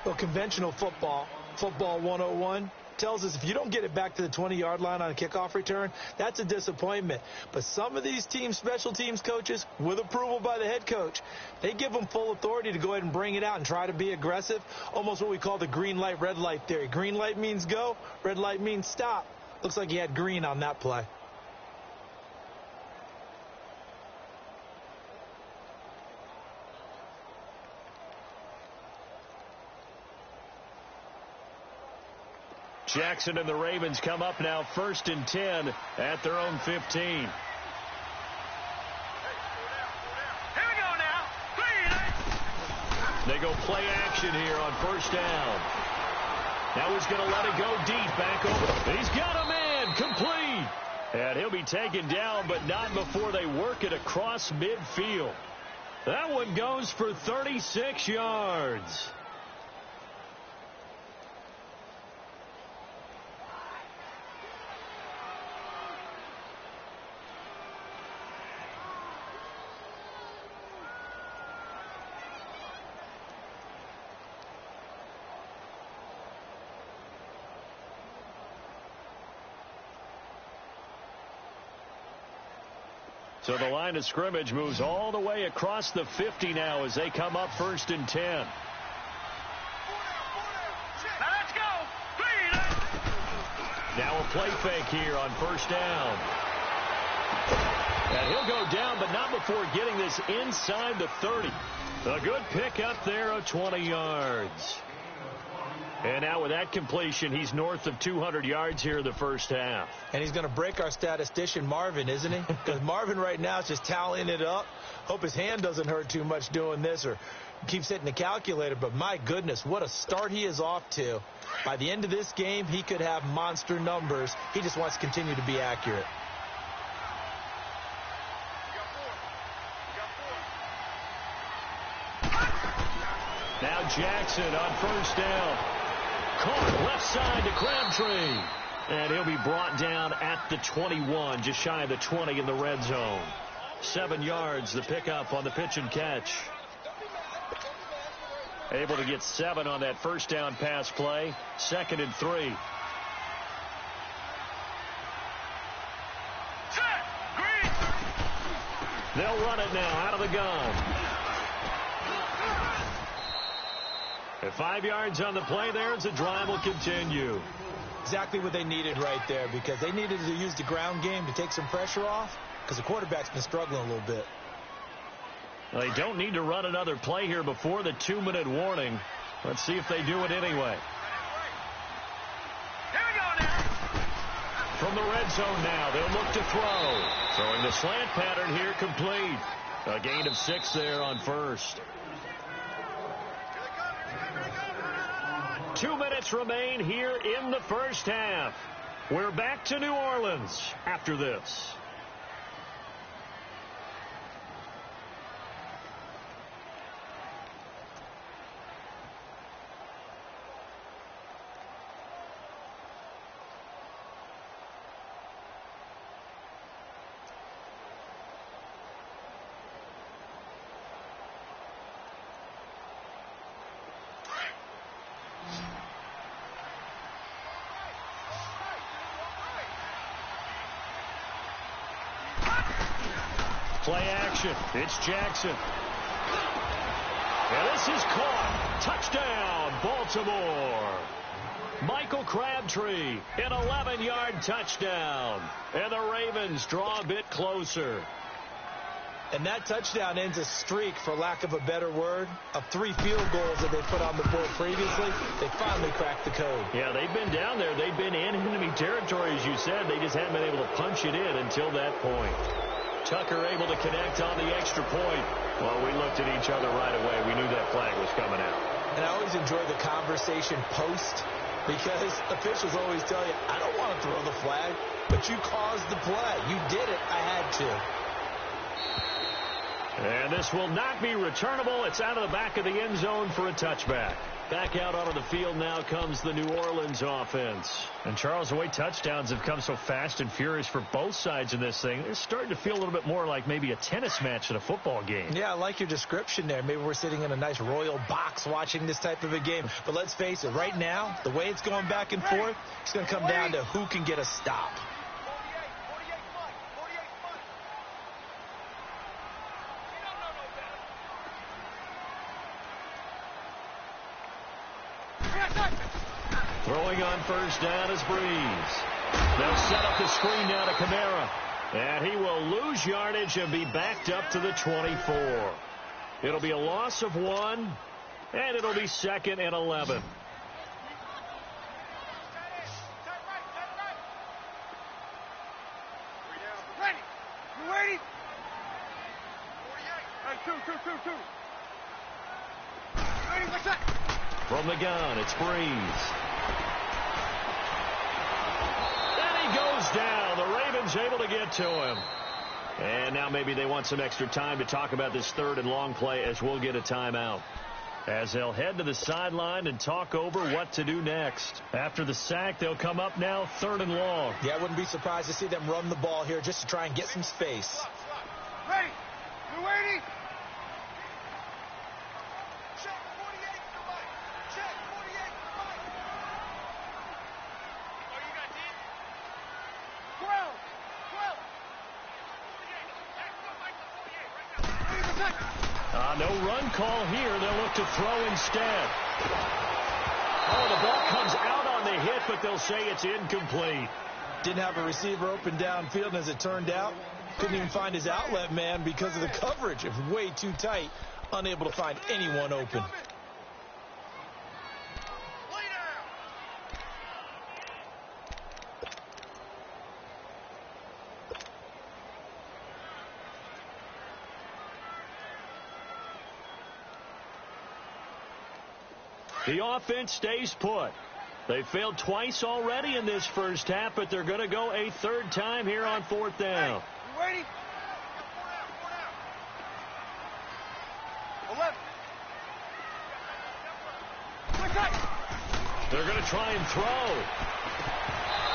Well, conventional football 101, tells us if you don't get it back to the 20-yard line on a kickoff return, that's a disappointment. But some of these special teams coaches, with approval by the head coach, they give them full authority to go ahead and bring it out and try to be aggressive, almost what we call the green light, red light theory. Green light means go, red light means stop. Looks like he had green on that play. Jackson and the Ravens come up now 1st and 10 at their own 15. Here we go now. They go play action here on 1st down. Now he's going to let it go deep back over. He's got a man complete. And he'll be taken down, but not before they work it across midfield. That one goes for 36 yards. So the line of scrimmage moves all the way across the 50 now as they come up 1st and 10. Now let's go. Now a play fake here on 1st down. And he'll go down, but not before getting this inside the 30. A good pickup there of 20 yards. And now with that completion, he's north of 200 yards here in the 1st half. And he's going to break our statistician, Marvin, isn't he? Because Marvin right now is just tallying it up. Hope his hand doesn't hurt too much doing this or keeps hitting the calculator. But my goodness, what a start he is off to. By the end of this game, he could have monster numbers. He just wants to continue to be accurate. Now Jackson on 1st down. Caught left side to Crabtree. And he'll be brought down at the 21, just shy of the 20 in the red zone. 7 yards, the pickup on the pitch and catch. Able to get 7 on that 1st down pass play. 2nd and 3. They'll run it now out of the gun. At 5 yards on the play there as the drive will continue. Exactly what they needed right there, because they needed to use the ground game to take some pressure off, because the quarterback's been struggling a little bit. Well, they don't need to run another play here before the 2-minute warning. Let's see if they do it anyway. Here we go now. From the red zone now, they'll look to throw. Throwing the slant pattern here complete. A gain of 6 there on 1st. 2 minutes remain here in the 1st half. We're back to New Orleans after this. Play action. It's Jackson. And this is caught. Touchdown, Baltimore. Michael Crabtree, an 11-yard touchdown. And the Ravens draw a bit closer. And that touchdown ends a streak, for lack of a better word, of 3 field goals that they put on the board previously. They finally cracked the code. Yeah, they've been down there. They've been in enemy territory, as you said. They just haven't been able to punch it in until that point. Tucker able to connect on the extra point. Well, we looked at each other right away. We knew that flag was coming out. And I always enjoy the conversation post, because officials always tell you, I don't want to throw the flag, but you caused the play. You did it. I had to. And this will not be returnable. It's out of the back of the end zone for a touchback. Back out onto the field now comes the New Orleans offense. And Charles, the way touchdowns have come so fast and furious for both sides in this thing, it's starting to feel a little bit more like maybe a tennis match at a football game. Yeah, I like your description there. Maybe we're sitting in a nice royal box watching this type of a game. But let's face it, right now, the way it's going back and forth, it's going to come down to who can get a stop. Throwing on first down is Breeze. They'll set up the screen now to Kamara. And he will lose yardage and be backed up to the 24. It'll be a loss of 1, and it'll be 2nd and 11. Ready. You ready? 48. Hey, two. Ready, what's that? From the gun, it's Breeze. And he goes down. The Ravens able to get to him. And now maybe they want some extra time to talk about this 3rd and long play as we'll get a timeout. As they'll head to the sideline and talk over what to do next. After the sack, they'll come up now 3rd and long. Yeah, I wouldn't be surprised to see them run the ball here just to try and get some space. Ready. You ready? No run call here. They'll look to throw instead. Oh, the ball comes out on the hit, but they'll say it's incomplete. Didn't have a receiver open downfield, and as it turned out, couldn't even find his outlet man because of the coverage. It was way too tight, unable to find anyone open. The offense stays put. They failed twice already in this first half, but they're going to go a 3rd time here on 4th down. You ready? 11. They're going to try and throw.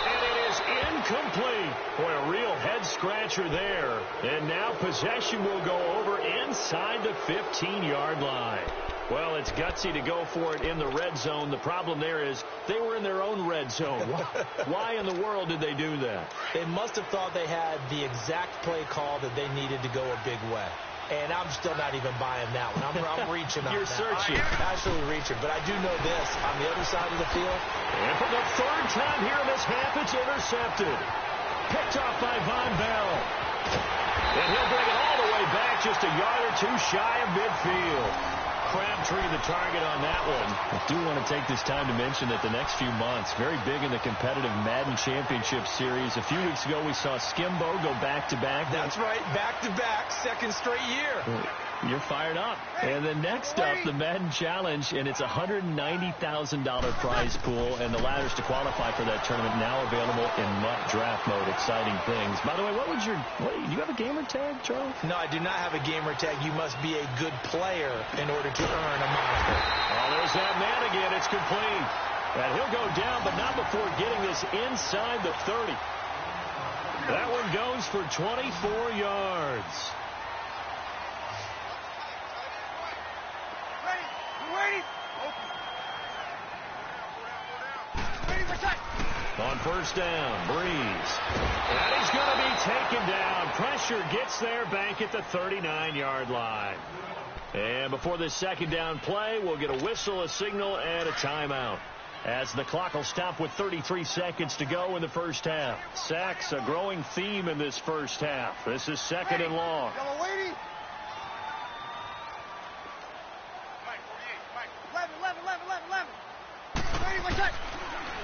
And it is incomplete. Boy, a real head-scratcher there. And now possession will go over inside the 15-yard line. Well, it's gutsy to go for it in the red zone. The problem there is they were in their own red zone. Why in the world did they do that? They must have thought they had the exact play call that they needed to go a big way. And I'm still not even buying that one. I'm reaching on You're that. searching. Absolutely reaching. But I do know this. On the other side of the field. And for the 3rd time here in this half, it's intercepted. Picked off by Von Bell. And he'll bring it all the way back just a yard or two shy of midfield. Crabtree the target on that one. I do want to take this time to mention that the next few months, very big in the competitive Madden Championship Series. A few weeks ago, we saw Skimbo go back-to-back. That's right, back-to-back, 2nd straight year. You're fired up. And then next up, the Madden Challenge, and it's a $190,000 prize pool, and the ladders to qualify for that tournament now available in draft mode. Exciting things. By the way, do you have a gamer tag, Charles? No, I do not have a gamer tag. You must be a good player in order to earn a moniker. Oh, there's that man again. It's complete. And he'll go down, but not before getting this inside the 30. That one goes for 24 yards. On first down, Breeze. And he's going to be taken down. Pressure gets there back at the 39-yard line. And before this 2nd down play, we'll get a whistle, a signal, and a timeout. As the clock will stop with 33 seconds to go in the first half. Sacks, a growing theme in this first half. This is 2nd and long.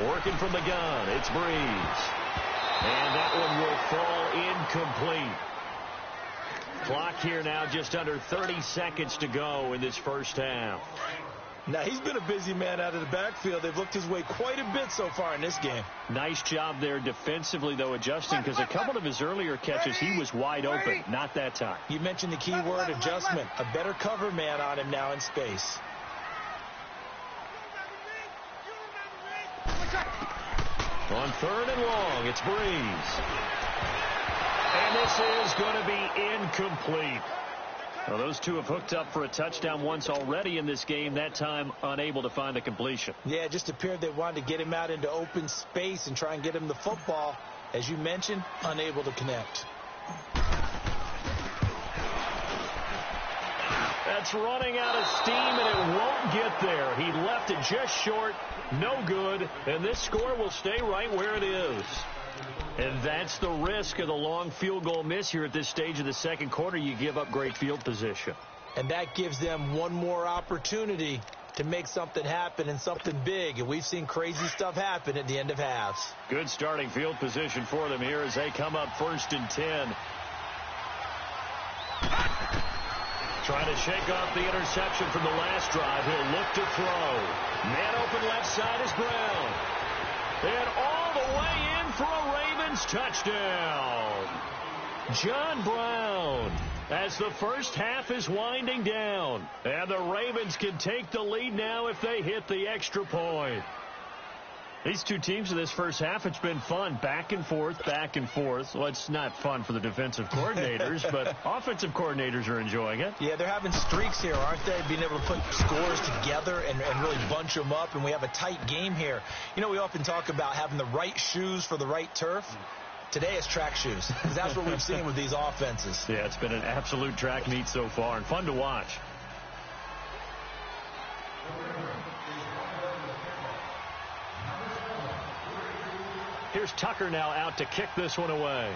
Working from the gun, it's Breeze. And that one will fall incomplete. Clock here now just under 30 seconds to go in this first half. Now, he's been a busy man out of the backfield. They've looked his way quite a bit so far in this game. Nice job there defensively, though, adjusting, because a couple of his earlier catches, he was wide open. Not that time. You mentioned the key word, adjustment. A better cover man on him now in space. On 3rd and long, it's Breeze. And this is going to be incomplete. Well, those two have hooked up for a touchdown once already in this game, that time unable to find the completion. Yeah, it just appeared they wanted to get him out into open space and try and get him the football. As you mentioned, unable to connect. That's running out of steam, and it won't get there. He left it just short, no good, and this score will stay right where it is. And that's the risk of the long field goal miss here at this stage of the second quarter. You give up great field position. And that gives them one more opportunity to make something happen and something big. And we've seen crazy stuff happen at the end of halves. Good starting field position for them here as they come up 1st and 10. Trying to shake off the interception from the last drive. He'll look to throw. Man open left side is Brown. And all the way in for a Ravens touchdown. John Brown, as the first half is winding down. And the Ravens can take the lead now if they hit the extra point. These two teams in this first half, it's been fun. Back and forth, back and forth. Well, it's not fun for the defensive coordinators, but offensive coordinators are enjoying it. Yeah, they're having streaks here, aren't they? Being able to put scores together and really bunch them up, and we have a tight game here. You know, we often talk about having the right shoes for the right turf. Today it's track shoes, because that's what we've seen with these offenses. Yeah, it's been an absolute track meet so far, and fun to watch. Here's Tucker now out to kick this one away.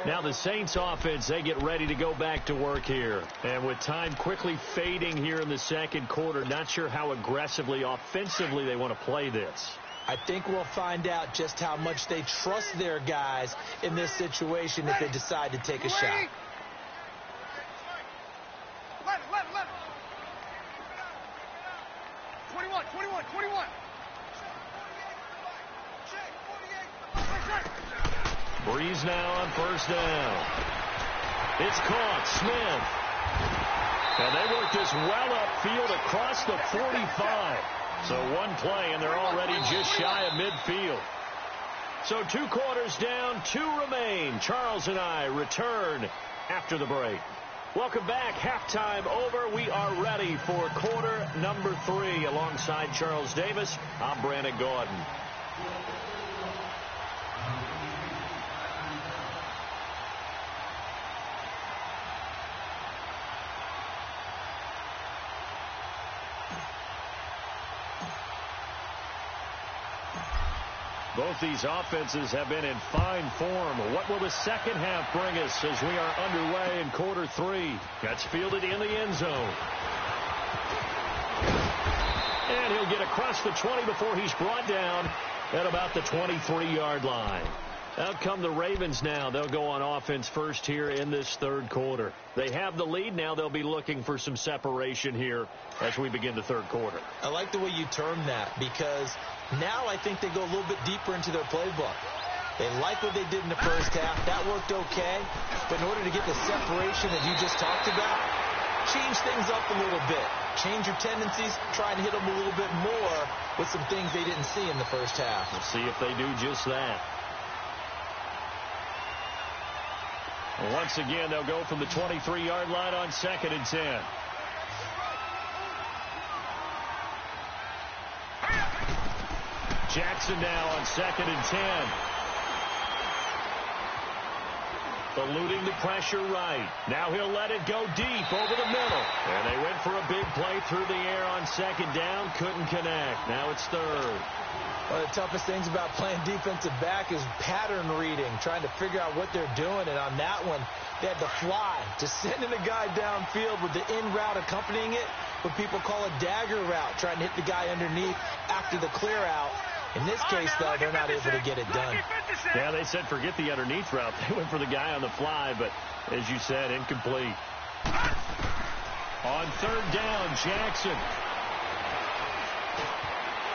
Now the Saints offense, they get ready to go back to work here. And with time quickly fading here in the second quarter, not sure how aggressively, offensively they want to play this. I think we'll find out just how much they trust their guys in this situation if they decide to take a shot. 21. Breeze now on 1st down. It's caught. Smith. And they work this well upfield across the 45. So one play, and they're already just shy of midfield. So 2 quarters down, 2 remain. Charles and I return after the break. Welcome back. Halftime over. We are ready for quarter number 3. Alongside Charles Davis, I'm Brandon Gordon. Both these offenses have been in fine form. What will the second half bring us as we are underway in quarter 3? That's fielded in the end zone. And he'll get across the 20 before he's brought down at about the 23-yard line. Out come the Ravens now. They'll go on offense first here in this third quarter. They have the lead now. They'll be looking for some separation here as we begin the third quarter. I like the way you term that, because now I think they go a little bit deeper into their playbook. They like what they did in the first half. That worked okay. But in order to get the separation that you just talked about, change things up a little bit. Change your tendencies. Try and hit them a little bit more with some things they didn't see in the first half. We'll see if they do just that. Once again, they'll go from the 23-yard line on 2nd and 10. Jackson now on 2nd and 10. Eluding the pressure right. Now he'll let it go deep over the middle. And they went for a big play through the air on 2nd down. Couldn't connect. Now it's 3rd. One of the toughest things about playing defensive back is pattern reading, trying to figure out what they're doing. And on that one, they had to fly, just sending the guy downfield with the in route accompanying it, what people call a dagger route, trying to hit the guy underneath after the clear out. In this case, though, they're not able to get it done. Yeah, they said forget the underneath route. They went for the guy on the fly, but as you said, incomplete. On 3rd down, Jackson.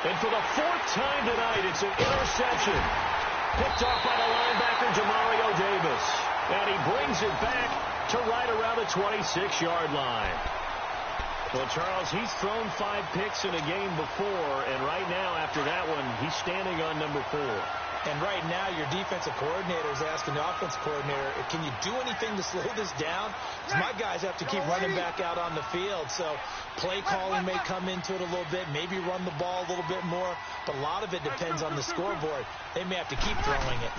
And for the 4th time tonight, it's an interception. Picked off by the linebacker, Demario Davis. And he brings it back to right around the 26-yard line. Well, Charles, he's thrown 5 picks in a game before, and right now, after that one, he's standing on number 4. And right now, your defensive coordinator is asking the offensive coordinator, can you do anything to slow this down? Because my guys have to keep running back out on the field. So play calling may come into it a little bit, maybe run the ball a little bit more. But a lot of it depends on the scoreboard. They may have to keep throwing it.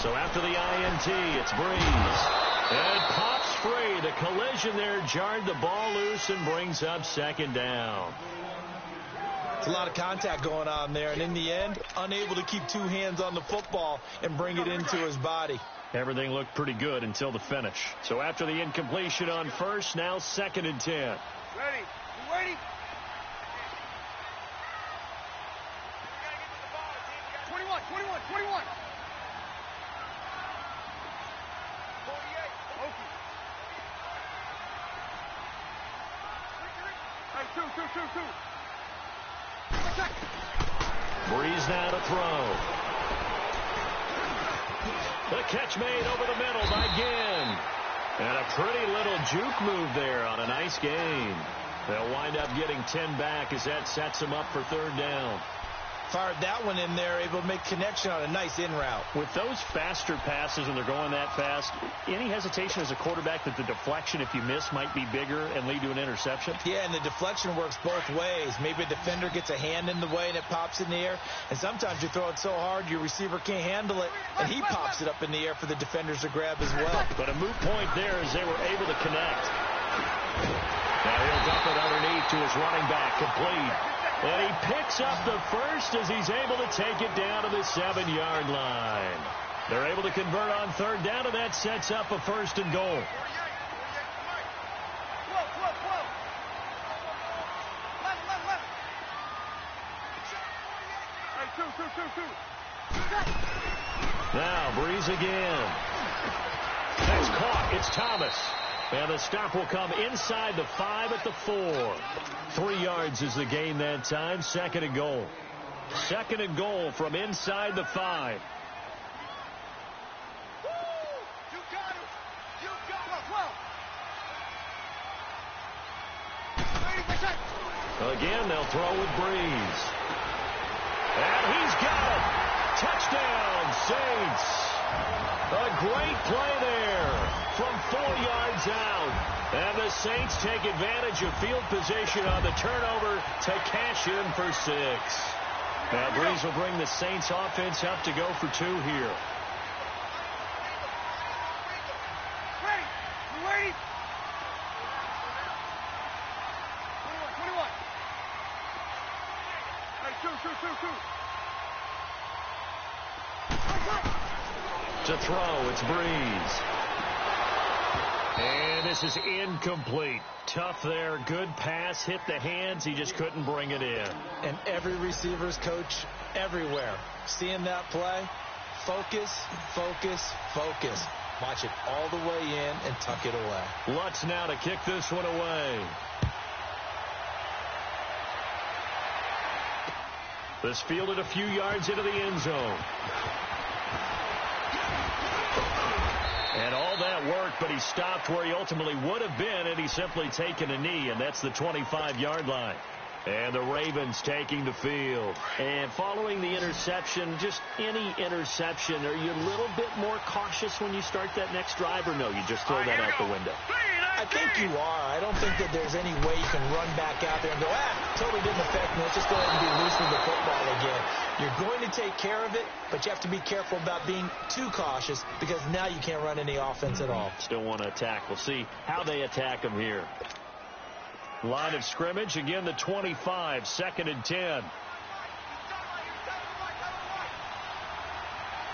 So after the INT, it's Breeze. And pops free. The collision there jarred the ball loose and brings up second down. It's a lot of contact going on there, and in the end, unable to keep 2 hands on the football and bring it into his body. Everything looked pretty good until the finish. So after the incompletion on first, now 2nd and 10. Ready. You ready? 21. 48. Okay. Hey, two. Breeze now to throw. The catch made over the middle by Ginn. And a pretty little juke move there on a nice gain. They'll wind up getting 10 back as that sets them up for 3rd down. Fired that one in there, able to make connection on a nice in route. With those faster passes and they're going that fast, any hesitation as a quarterback that the deflection, if you miss, might be bigger and lead to an interception? Yeah, and the deflection works both ways. Maybe a defender gets a hand in the way and it pops in the air. And sometimes you throw it so hard your receiver can't handle it, and he pops it up in the air for the defenders to grab as well. But a moot point there as they were able to connect. Now he'll dump it underneath to his running back, complete. And he picks up the first as he's able to take it down to the 7-yard line. They're able to convert on 3rd down, and that sets up a 1st and goal. Now Breeze again. That's caught. It's Thomas. And the stop will come inside the 5 at the 4. 3 yards is the gain that time. 2nd and goal. 2nd and goal from inside the 5. Again, they'll throw with Breeze. And he's got it. Touchdown, Saints. A great play there from 4 yards out. And the Saints take advantage of field position on the turnover to cash in for 6. Now Breeze will bring the Saints offense up to go for 2 here. Ready. You ready? 21. Hey, two. To throw, it's Breeze. And this is incomplete. Tough there. Good pass. Hit the hands. He just couldn't bring it in. And every receiver's coach everywhere, seeing that play, focus. Watch it all the way in and tuck it away. Lutz now to kick this one away. This fielded a few yards into the end zone. And all that worked, but he stopped where he ultimately would have been had he simply taken a knee, and that's the 25-yard line. And the Ravens taking the field. And following the interception, just any interception, are you a little bit more cautious when you start that next drive, or no, you just throw that out the window? I think you are. I don't think that there's any way you can run back out there and go, totally didn't affect me. Let's just go ahead and be loose with the football again. You're going to take care of it, but you have to be careful about being too cautious because now you can't run any offense at all. Still want to attack. We'll see how they attack them here. Line of scrimmage, again the 25, 2nd and 10.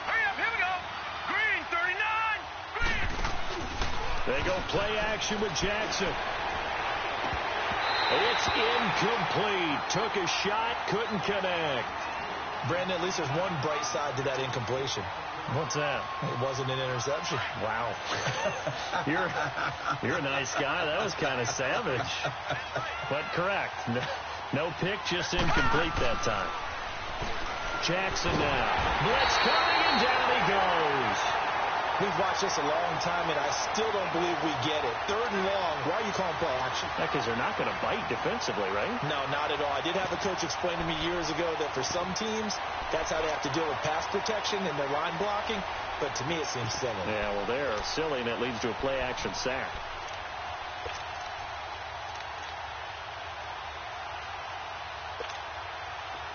Hurry up, here we go. Green, 39. Green. They go play action with Jackson. It's incomplete. Took a shot, couldn't connect. Brandon, at least there's one bright side to that incompletion. What's that? It wasn't an interception. Wow. You're a nice guy. That was kind of savage. But correct. No pick, just incomplete that time. Jackson now. Blitz coming, and down he goes. We've watched this a long time, and I still don't believe we get it. 3rd and long. Why are you calling play action? Because they're not going to bite defensively, right? No, not at all. I did have a coach explain to me years ago that for some teams, that's how they have to deal with pass protection and their line blocking. But to me, it seems silly. Yeah, well, they're silly, and that leads to a play action sack.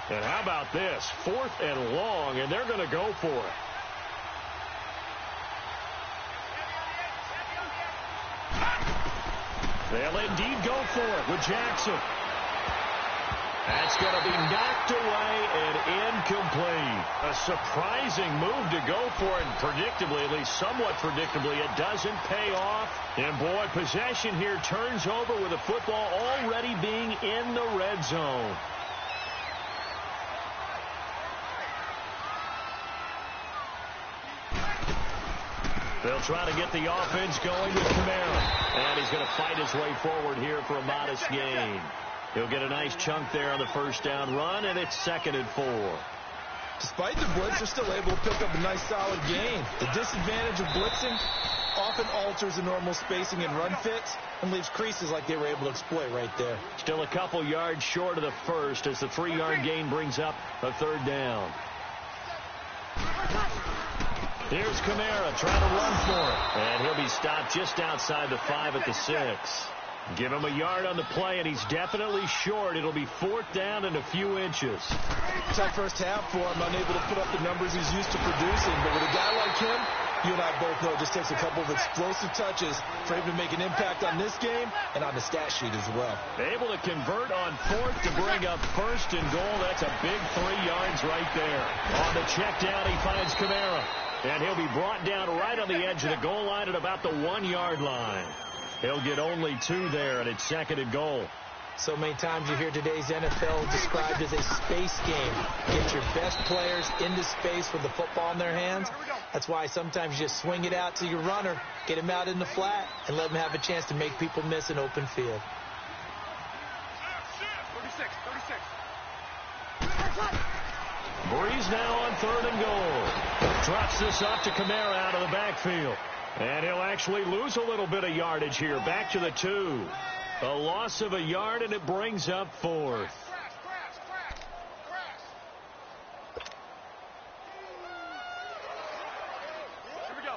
And how about this? 4th and long, and they're going to go for it. They'll indeed go for it with Jackson. That's going to be knocked away and incomplete. A surprising move to go for it, and predictably, at least somewhat predictably, it doesn't pay off. And boy, possession here turns over with the football already being in the red zone. They'll try to get the offense going with Kamara. And he's going to fight his way forward here for a modest gain. He'll get a nice chunk there on the first down run, and it's 2nd and 4. Despite the blitz, they're still able to pick up a nice solid gain. The disadvantage of blitzing often alters the normal spacing and run fits and leaves creases like they were able to exploit right there. Still a couple yards short of the first as the 3-yard gain brings up a 3rd down. Here's Kamara trying to run for it. And he'll be stopped just outside the 5 at the 6. Give him a yard on the play, and he's definitely short. It'll be 4th down and a few inches. Tough first half for him, unable to put up the numbers he's used to producing. But with a guy like him, you and I both know it just takes a couple of explosive touches for him to make an impact on this game and on the stat sheet as well. Able to convert on 4th to bring up 1st and goal. That's a big 3 yards right there. On the check down, he finds Kamara. And he'll be brought down right on the edge of the goal line at about the 1-yard line. He'll get only 2 there, and it's 2nd and goal. So many times you hear today's NFL described as a space game. Get your best players into space with the football in their hands. That's why sometimes you just swing it out to your runner, get him out in the flat, and let him have a chance to make people miss an open field. 36. Breeze now on 3rd and goal. Drops this off to Kamara out of the backfield. And he'll actually lose a little bit of yardage here. Back to the 2. A loss of a yard, and it brings up 4th.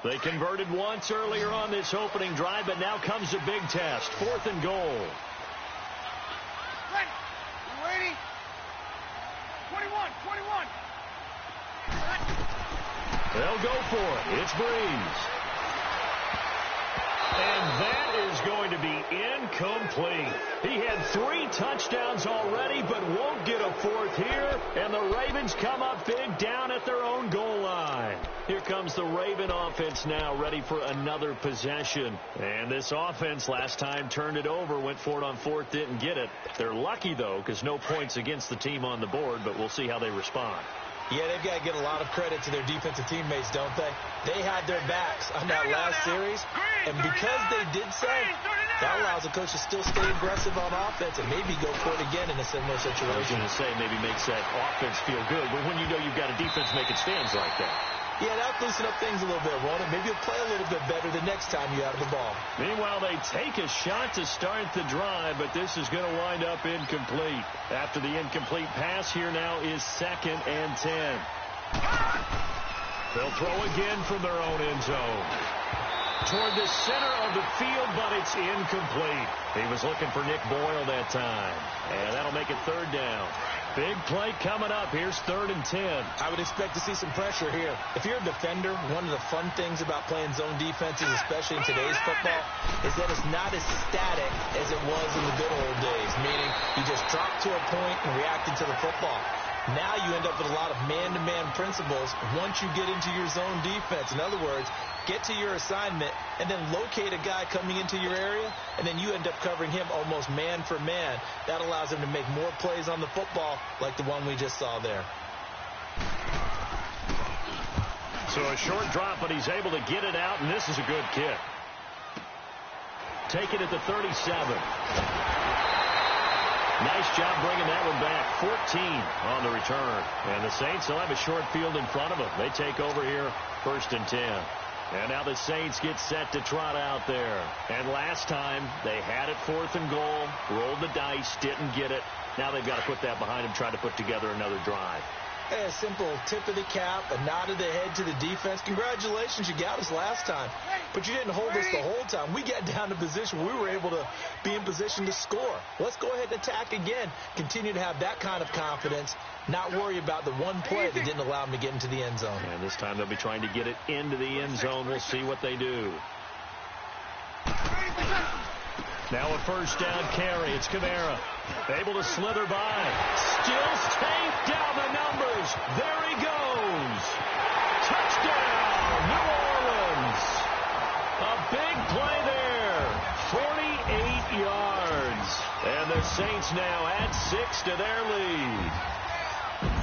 They converted once earlier on this opening drive, but now comes a big test. 4th and goal. Waiting. 21. They'll go for it. It's Breeze. And that is going to be incomplete. He had 3 touchdowns already, but won't get a 4th here. And the Ravens come up big down at their own goal line. Here comes the Raven offense now, ready for another possession. And this offense last time turned it over, went for it on 4th, didn't get it. They're lucky, though, because no points against the team on the board, but we'll see how they respond. Yeah, they've got to get a lot of credit to their defensive teammates, don't they? They had their backs on that last series, and because they did so, that allows the coach to still stay aggressive on offense and maybe go for it again in a similar situation. I was going to say maybe makes that offense feel good, but when you know you've got a defense making stands like that. Yeah, that'll loosen up things a little bit, won't it? Maybe you'll play a little bit better the next time you have the ball. Meanwhile, they take a shot to start the drive, but this is going to wind up incomplete. After the incomplete pass, here now is 2nd and 10. They'll throw again from their own end zone. Toward the center of the field, but it's incomplete. He was looking for Nick Boyle that time. And that'll make it 3rd down. Big play coming up. Here's 3rd and 10. I would expect to see some pressure here. If you're a defender, one of the fun things about playing zone defenses, especially in today's football, is that it's not as static as it was in the good old days, meaning you just drop to a point and reacted to the football. Now you end up with a lot of man-to-man principles once you get into your zone defense. In other words, get to your assignment and then locate a guy coming into your area, and then you end up covering him almost man for man. That allows him to make more plays on the football like the one we just saw there. So a short drop, but he's able to get it out, and this is a good kick. Take it at the 37. Nice job bringing that one back. 14 on the return. And the Saints will have a short field in front of them. They take over here 1st and 10. And now the Saints get set to trot out there. And last time, they had it 4th and goal, rolled the dice, didn't get it. Now they've got to put that behind them, try to put together another drive. Hey, a simple tip of the cap, a nod of the head to the defense. Congratulations, you got us last time. But you didn't hold us the whole time. We got down to position. We were able to be in position to score. Let's go ahead and attack again. Continue to have that kind of confidence. Not worry about the one play that didn't allow them to get into the end zone. And this time they'll be trying to get it into the end zone. We'll see what they do. Now a first down carry. It's Kamara. Able to slither by. Still taped down the numbers. There he goes. Touchdown, New Orleans. A big play there. 48 yards. And the Saints now add 6 to their lead.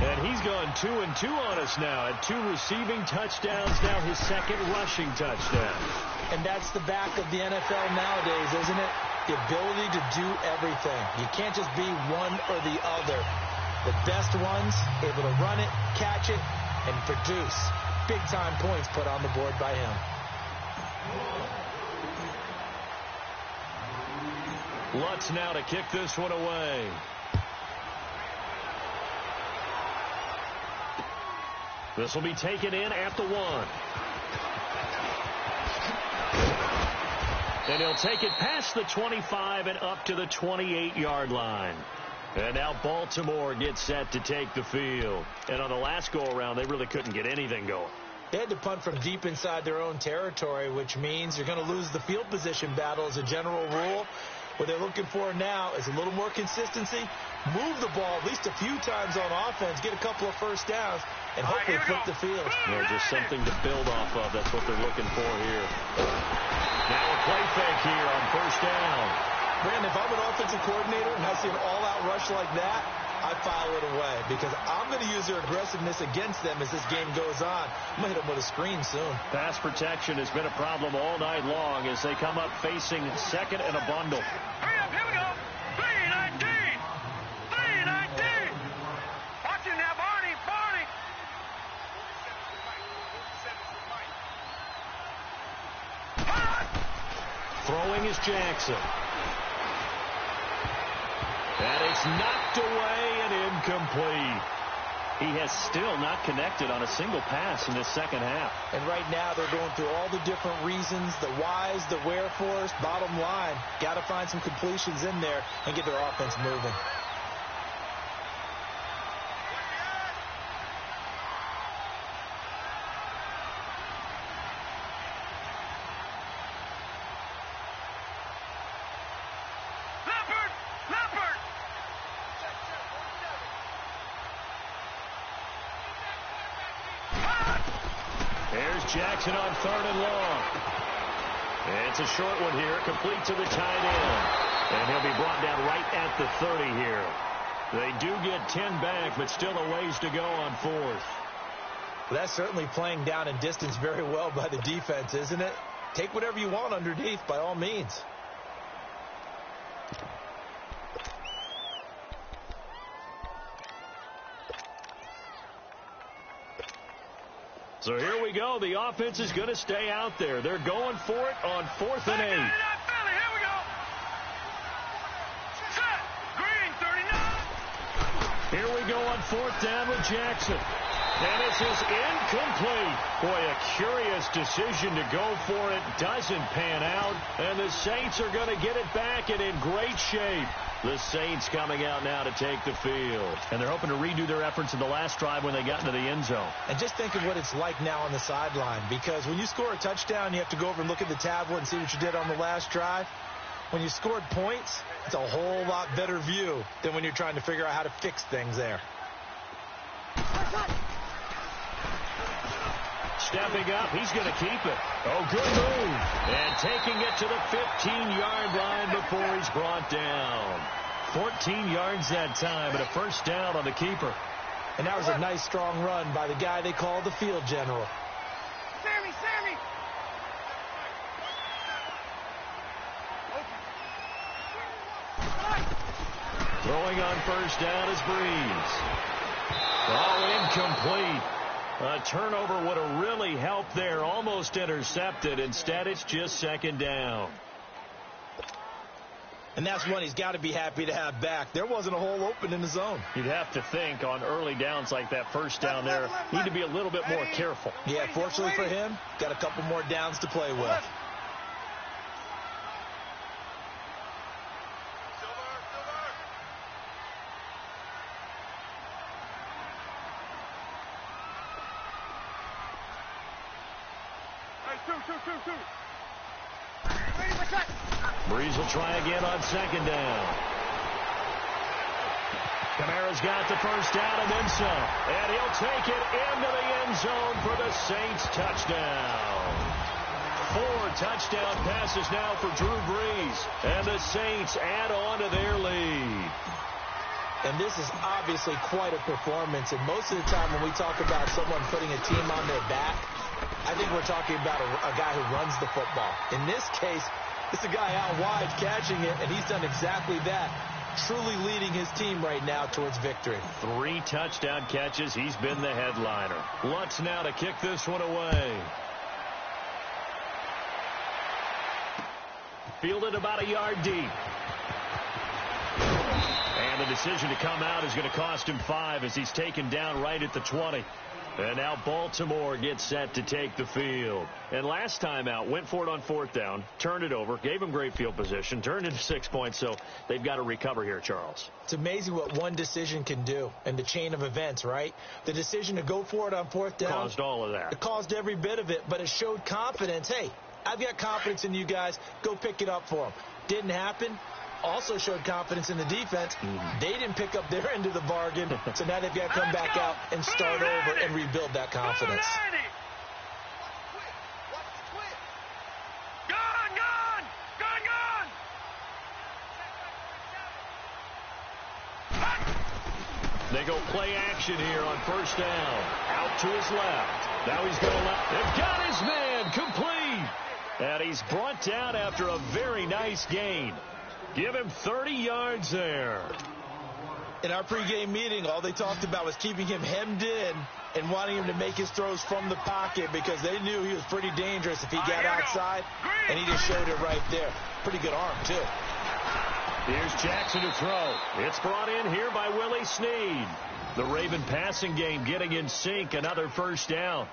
And he's gone 2-2 on us now. At 2 receiving touchdowns, now his 2nd rushing touchdown. And that's the back of the NFL nowadays, isn't it? The ability to do everything. You can't just be one or the other. The best ones, able to run it, catch it, and produce. Big-time points put on the board by him. Lutz now to kick this one away. This will be taken in at the 1. And he'll take it past the 25 and up to the 28-yard line. And now Baltimore gets set to take the field. And on the last go-around, they really couldn't get anything going. They had to punt from deep inside their own territory, which means you're going to lose the field position battle as a general rule. What they're looking for now is a little more consistency, move the ball at least a few times on offense, get a couple of first downs, and hopefully flip the field. Yeah, just something to build off of. That's what they're looking for here. Now a play fake here on first down. Brandon, if I'm an offensive coordinator and I see an all-out rush like that, I file it away because I'm going to use their aggressiveness against them as this game goes on. I'm going to hit them with a screen soon. Pass protection has been a problem all night long as they come up facing 2nd and a bundle. Hurry up, here we go. 319. 319. Watch it now, Barney. Barney. Throwing is Jackson. And it's knocked away and incomplete. He has still not connected on a single pass in this second half. And right now they're going through all the different reasons, the whys, the wherefores. Bottom line, got to find some completions in there and get their offense moving. Jackson on 3rd and long. And it's a short one here, complete to the tight end. And he'll be brought down right at the 30 here. They do get 10 back, but still a ways to go on 4th. Well, that's certainly playing down in distance very well by the defense, isn't it? Take whatever you want underneath, by all means. So here we go. The offense is going to stay out there. They're going for it on 4th and 8. Here we go. Set. Green, 39. Here we go on 4th down with Jackson. And this is incomplete. Boy, a curious decision to go for it. Doesn't pan out. And the Saints are going to get it back and in great shape. The Saints coming out now to take the field. And they're hoping to redo their efforts in the last drive when they got into the end zone. And just think of what it's like now on the sideline. Because when you score a touchdown, you have to go over and look at the tablet and see what you did on the last drive. When you scored points, it's a whole lot better view than when you're trying to figure out how to fix things there. Stepping up, he's going to keep it. Oh, good move. And taking it to the 15-yard line before he's brought down. 14 yards that time and a first down on the keeper. And that was a nice, strong run by the guy they call the field general. Sammy. Throwing on first down is Breeze. Oh, incomplete. A turnover would have really helped there. Almost intercepted. Instead, it's just second down. And that's one he's got to be happy to have back. There wasn't a hole open in the zone. You'd have to think on early downs like that first down there, need to be a little bit more careful. Yeah, fortunately for him, got a couple more downs to play with. Breeze will try again on second down. Kamara's got the first down and then some. And he'll take it into the end zone for the Saints touchdown. 4 touchdown passes now for Drew Brees. And the Saints add on to their lead. And this is obviously quite a performance. And most of the time when we talk about someone putting a team on their back, I think we're talking about a guy who runs the football. In this case, it's a guy out wide catching it, and he's done exactly that, truly leading his team right now towards victory. 3 touchdown catches. He's been the headliner. Lutz now to kick this one away. Fielded about a yard deep. And the decision to come out is going to cost him 5 as he's taken down right at the 20. And now Baltimore gets set to take the field. And last time out, went for it on 4th down, turned it over, gave him great field position, turned into 6 points, so they've got to recover here, Charles. It's amazing what one decision can do in the chain of events, right? The decision to go for it on 4th down. Caused all of that. It caused every bit of it, but it showed confidence. Hey, I've got confidence in you guys. Go pick it up for them. Didn't happen. Also showed confidence in the defense. They didn't pick up their end of the bargain, so now they've got to come back out and start over and rebuild that confidence. They go play action here on 1st down. Out to his left. Now he's going left. They've got his man complete. And he's brought down after a very nice gain. Give him 30 yards there. In our pregame meeting, all they talked about was keeping him hemmed in and wanting him to make his throws from the pocket because they knew he was pretty dangerous if he got outside, and he just showed it right there. Pretty good arm, too. Here's Jackson to throw. It's brought in here by Willie Snead. The Raven passing game getting in sync. Another 1st down.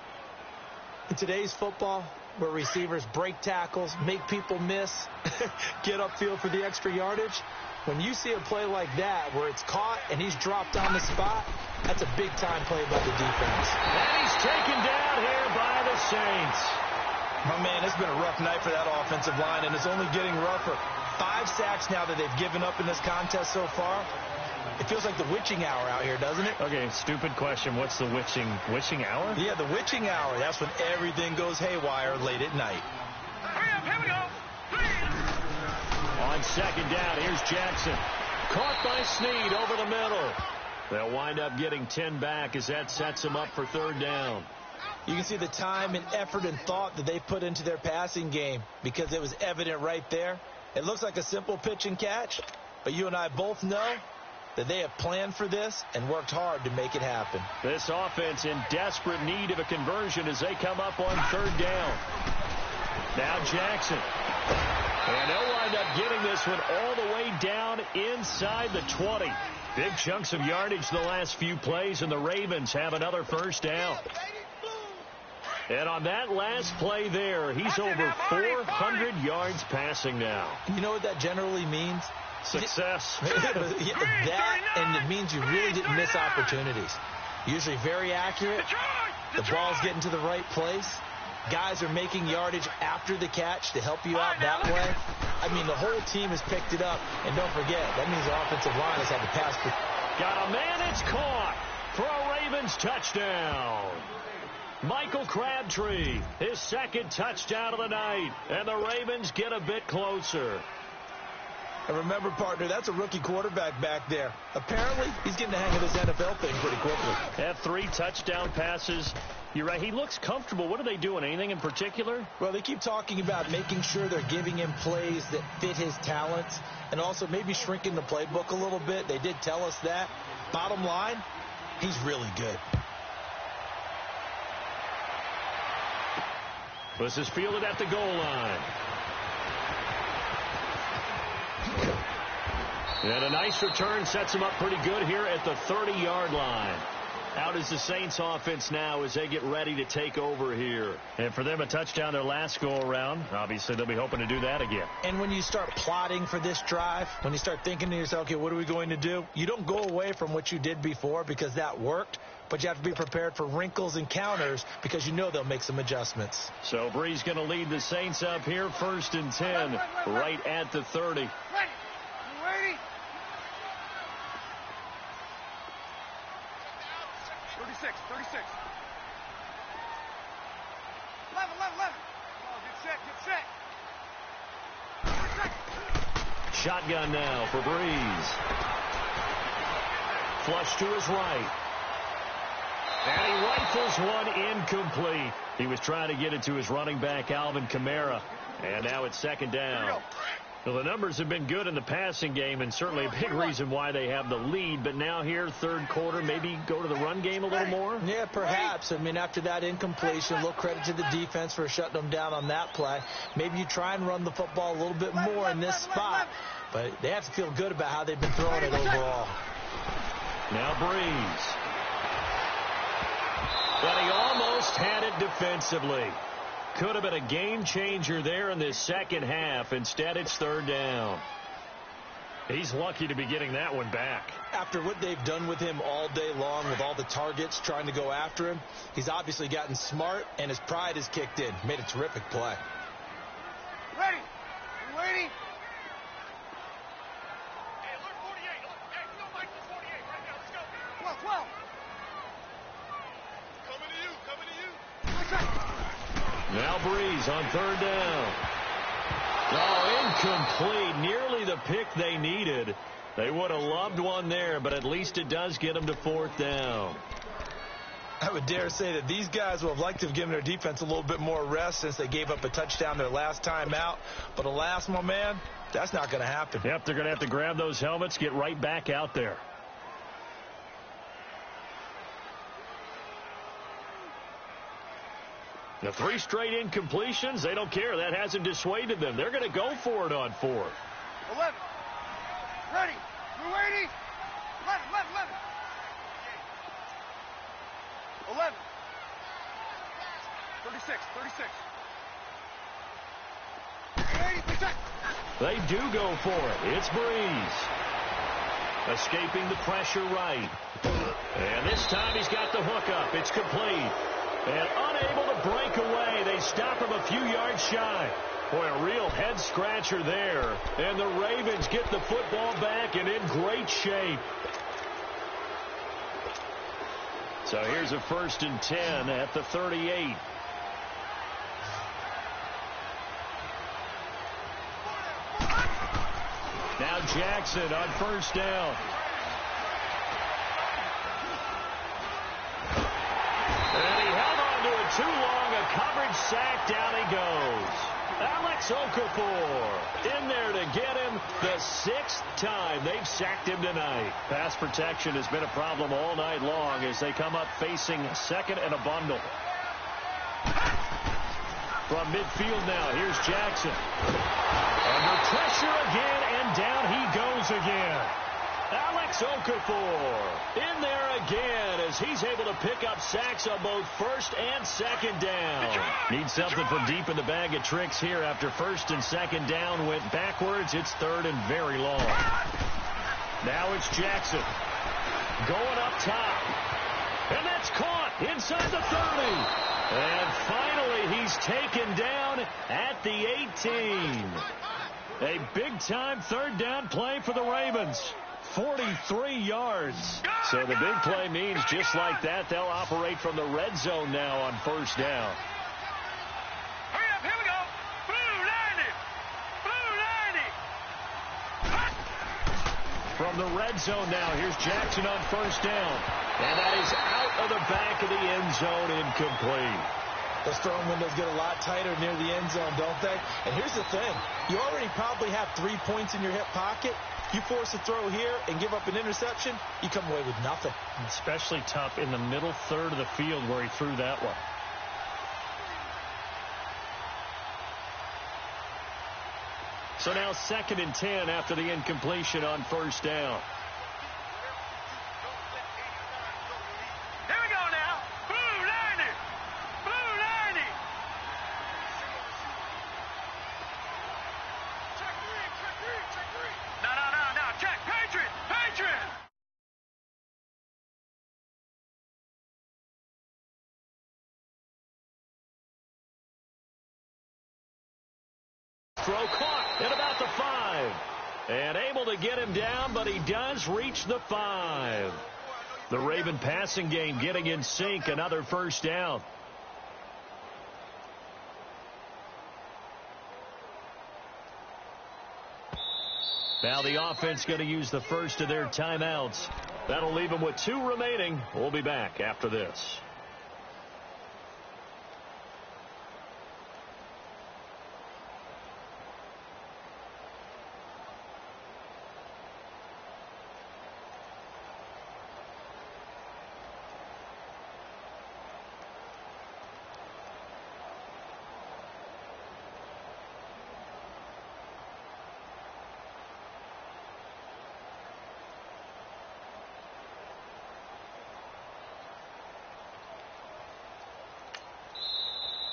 In today's football, where receivers break tackles, make people miss, get upfield for the extra yardage, when you see a play like that where it's caught and he's dropped on the spot, that's a big-time play by the defense. And he's taken down here by the Saints. My man, it's been a rough night for that offensive line, and it's only getting rougher. 5 sacks now that they've given up in this contest so far. It feels like the witching hour out here, doesn't it? Okay, stupid question. What's the witching hour? Yeah, the witching hour. That's when everything goes haywire late at night. Hurry up, here we go. On 2nd down, here's Jackson. Caught by Snead over the middle. They'll wind up getting 10 back as that sets them up for 3rd down. You can see the time and effort and thought that they put into their passing game because it was evident right there. It looks like a simple pitch and catch, but you and I both know that they have planned for this and worked hard to make it happen. This offense in desperate need of a conversion as they come up on 3rd down. Now Jackson. And they'll wind up getting this one all the way down inside the 20. Big chunks of yardage the last few plays, and the Ravens have another 1st down. And on that last play there, he's over 400 yards passing now. You know what that generally means? Success. That, and it means you really didn't miss opportunities. Usually very accurate. The ball's getting to the right place. Guys are making yardage after the catch to help you out that way. I mean, the whole team has picked it up. And don't forget, that means the offensive line has had to pass. Got a man, it's caught for a Ravens touchdown. Michael Crabtree, his 2nd touchdown of the night. And the Ravens get a bit closer. And remember, partner, that's a rookie quarterback back there. Apparently, he's getting the hang of this NFL thing pretty quickly. Had 3 touchdown passes. You're right. He looks comfortable. What are they doing? Anything in particular? Well, they keep talking about making sure they're giving him plays that fit his talents and also maybe shrinking the playbook a little bit. They did tell us that. Bottom line, he's really good. This is fielded at the goal line. And a nice return sets him up pretty good here at the 30-yard line. Out is the Saints offense now as they get ready to take over here. And for them, a touchdown their last go-around. Obviously, they'll be hoping to do that again. And when you start plotting for this drive, when you start thinking to yourself, okay, what are we going to do? You don't go away from what you did before because that worked, but you have to be prepared for wrinkles and counters because you know they'll make some adjustments. So Brees going to lead the Saints up here, 1st and 10, right at the 30. Ready. Ready. 36. 11. Oh, get set. Shotgun now for Brees. Flush to his right. And he rifles one incomplete. He was trying to get it to his running back, Alvin Kamara. And now it's 2nd down. Well, the numbers have been good in the passing game, and certainly a big reason why they have the lead. But now here, 3rd quarter, maybe go to the run game a little more? Yeah, perhaps. I mean, after that incompletion, a little credit to the defense for shutting them down on that play. Maybe you try and run the football a little bit more in this spot. But they have to feel good about how they've been throwing it overall. Now Brees. But he almost had it defensively. Could have been a game changer there in this second half. Instead, it's 3rd down. He's lucky to be getting that one back. After what they've done with him all day long with all the targets trying to go after him, he's obviously gotten smart, and his pride has kicked in. Made a terrific play. Ready. Waiting. Hey, alert 48. Hey, no Mike 48 right now. Let's go. 12. Coming to you. Now Brees on 3rd down. Oh, incomplete. Nearly the pick they needed. They would have loved one there, but at least it does get them to 4th down. I would dare say that these guys will have liked to have given their defense a little bit more rest since they gave up a touchdown their last time out. But alas, my man, that's not going to happen. Yep, they're going to have to grab those helmets, get right back out there. The 3 straight incompletions, they don't care. That hasn't dissuaded them. They're going to go for it on 4th. 11. Ready. We're waiting. 11. 36. They do go for it. It's Brees. Escaping the pressure right. And this time he's got the hook up. It's complete. And unable to break away. They stop him a few yards shy. Boy, a real head-scratcher there. And the Ravens get the football back and in great shape. So here's a 1st and 10 at the 38. Now Jackson on 1st down. And he held on to it too long. A coverage sack. Down he goes. Alex Okafor in there to get him the 6th time they've sacked him tonight. Pass protection has been a problem all night long as they come up facing 2nd and a bundle. From midfield now, here's Jackson. Under pressure again, and down he goes again. Alex Okafor in there again as he's able to pick up sacks on both 1st and 2nd down. Needs something from deep in the bag of tricks here after 1st and 2nd down went backwards. It's 3rd and very long. Now it's Jackson going up top. And that's caught inside the 30. And finally he's taken down at the 18. A big-time 3rd down play for the Ravens. 43 yards. So the big play means just like that, they'll operate from the red zone now on 1st down. Hurry up, here we go. Blue 90. From the red zone now, here's Jackson on 1st down. And that is out of the back of the end zone, incomplete. Those throwing windows get a lot tighter near the end zone, don't they? And here's the thing. You already probably have 3 points in your hip pocket. You force a throw here and give up an interception, you come away with nothing. Especially tough in the middle 3rd of the field where he threw that one. So now 2nd and 10 after the incompletion on first down. Here we go now. Blue 90. Blue 90. Check three. No. Check. Patriot. Throw caught at about the 5. And able to get him down, but he does reach the 5. The Raven passing game getting in sync. Another first down. Now the offense going to use the first of their timeouts. That'll leave them with 2 remaining. We'll be back after this.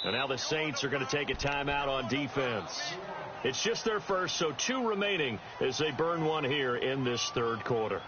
And now the Saints are going to take a timeout on defense. It's just their first, so 2 remaining as they burn one here in this third quarter.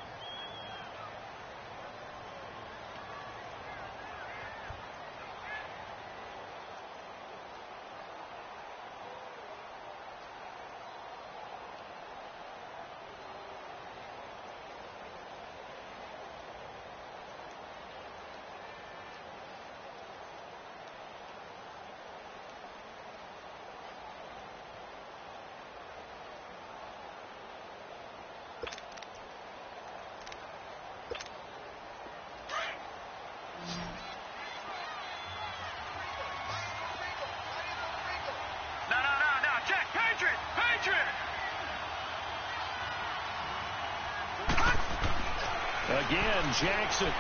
Again, Jackson.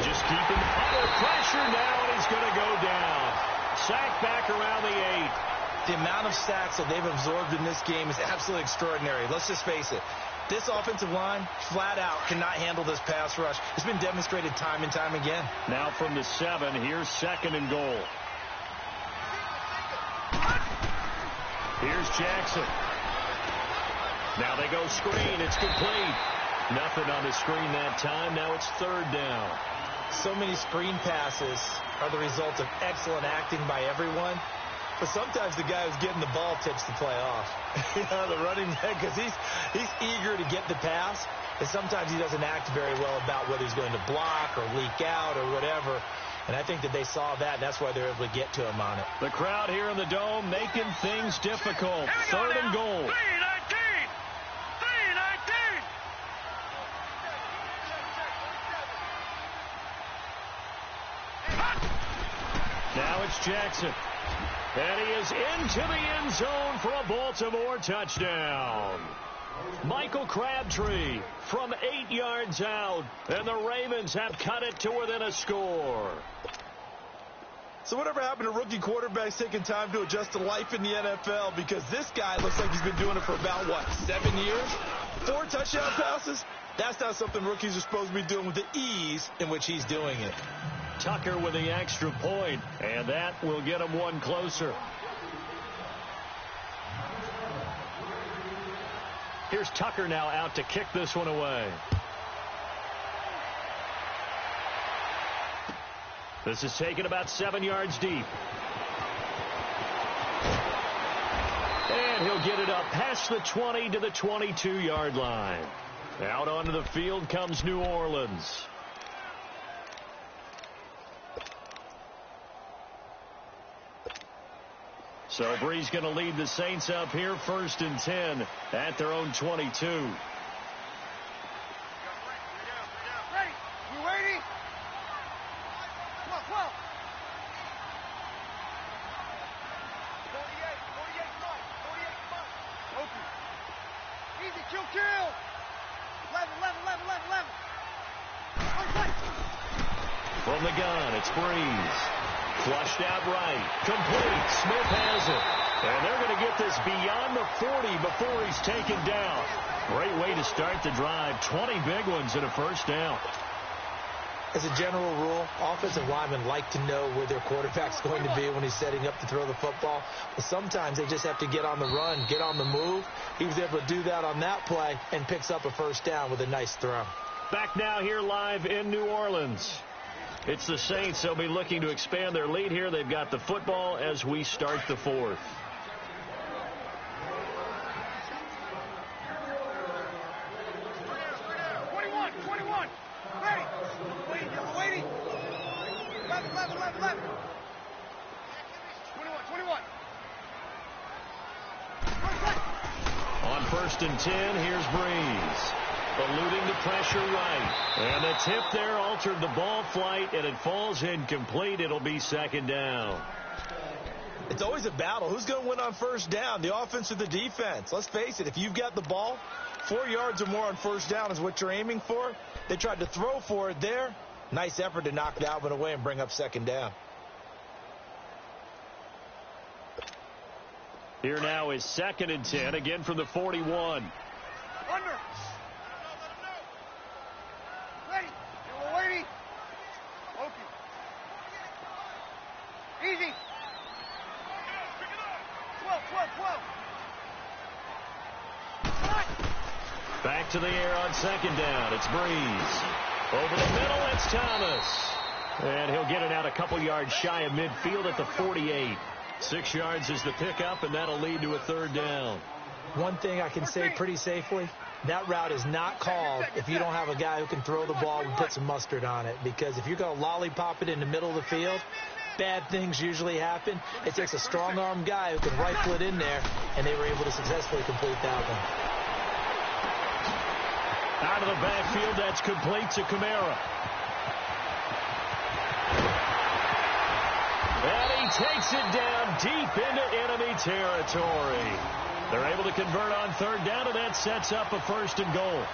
Just keeping under pressure now, and he's going to go down. Sack back around the 8. The amount of sacks that they've absorbed in this game is absolutely extraordinary. Let's just face it. This offensive line, flat out, cannot handle this pass rush. It's been demonstrated time and time again. Now from the 7, here's 2nd and goal. Here's Jackson. Now they go screen. It's complete. Nothing on the screen that time. Now it's 3rd down. So many screen passes are the result of excellent acting by everyone. But sometimes the guy who's getting the ball tips the play off. The running back, because he's eager to get the pass. And sometimes he doesn't act very well about whether he's going to block or leak out or whatever. And I think that they saw that. That's why they're able to get to him on it. The crowd here in the Dome making things difficult. 3rd and goal. 3-19. Now it's Jackson. And he is into the end zone for a Baltimore touchdown. Michael Crabtree from 8 yards out. And the Ravens have cut it to within a score. So whatever happened to rookie quarterbacks taking time to adjust to life in the NFL? Because this guy looks like he's been doing it for about, 7 years? 4 touchdown passes? That's not something rookies are supposed to be doing with the ease in which he's doing it. Tucker with the extra point, and that will get him one closer. Here's Tucker now out to kick this one away. This is taken about 7 yards deep. And he'll get it up past the 20 to the 22-yard line. Out onto the field comes New Orleans. So Bree's going to lead the Saints up here 1st and 10 at their own 22. Ready? You waiting? Come on. 48, come on. Open. Easy, kill. 11. From the gun, it's Breeze. Flushed out right. Complete. Smith has it. And they're going to get this beyond the 40 before he's taken down. Great way to start the drive. 20 big ones and a first down. As a general rule, offensive linemen like to know where their quarterback's going to be when he's setting up to throw the football. But sometimes they just have to get on the run, get on the move. He was able to do that on that play and picks up a first down with a nice throw. Back now here live in New Orleans. It's the Saints. They'll be looking to expand their lead here. They've got the football as we start the fourth. On 1st and 10, here's Breeze. Alluding to pressure right. And the tip there altered the ball flight, and it falls incomplete. It'll be 2nd down. It's always a battle. Who's going to win on 1st down, the offense or the defense? Let's face it, if you've got the ball, 4 yards or more on 1st down is what you're aiming for. They tried to throw for it there. Nice effort to knock Dalvin away and bring up 2nd down. Here now is 2nd and 10, again from the 41. Under. Ready. You're ready. Okay. Easy. 12. Back to the air on 2nd down. It's Breeze. Over the middle, it's Thomas. And he'll get it out a couple yards shy of midfield at the 48. 6 yards is the pickup, and that'll lead to a 3rd down. One thing I can say pretty safely, that route is not called if you don't have a guy who can throw the ball and put some mustard on it. Because if you're going to lollipop it in the middle of the field, bad things usually happen. It takes a strong-arm guy who can rifle it in there, and they were able to successfully complete that one. Out of the backfield, that's complete to Kamara. And he takes it down deep into enemy territory. They're able to convert on 3rd down, and that sets up a 1st and goal.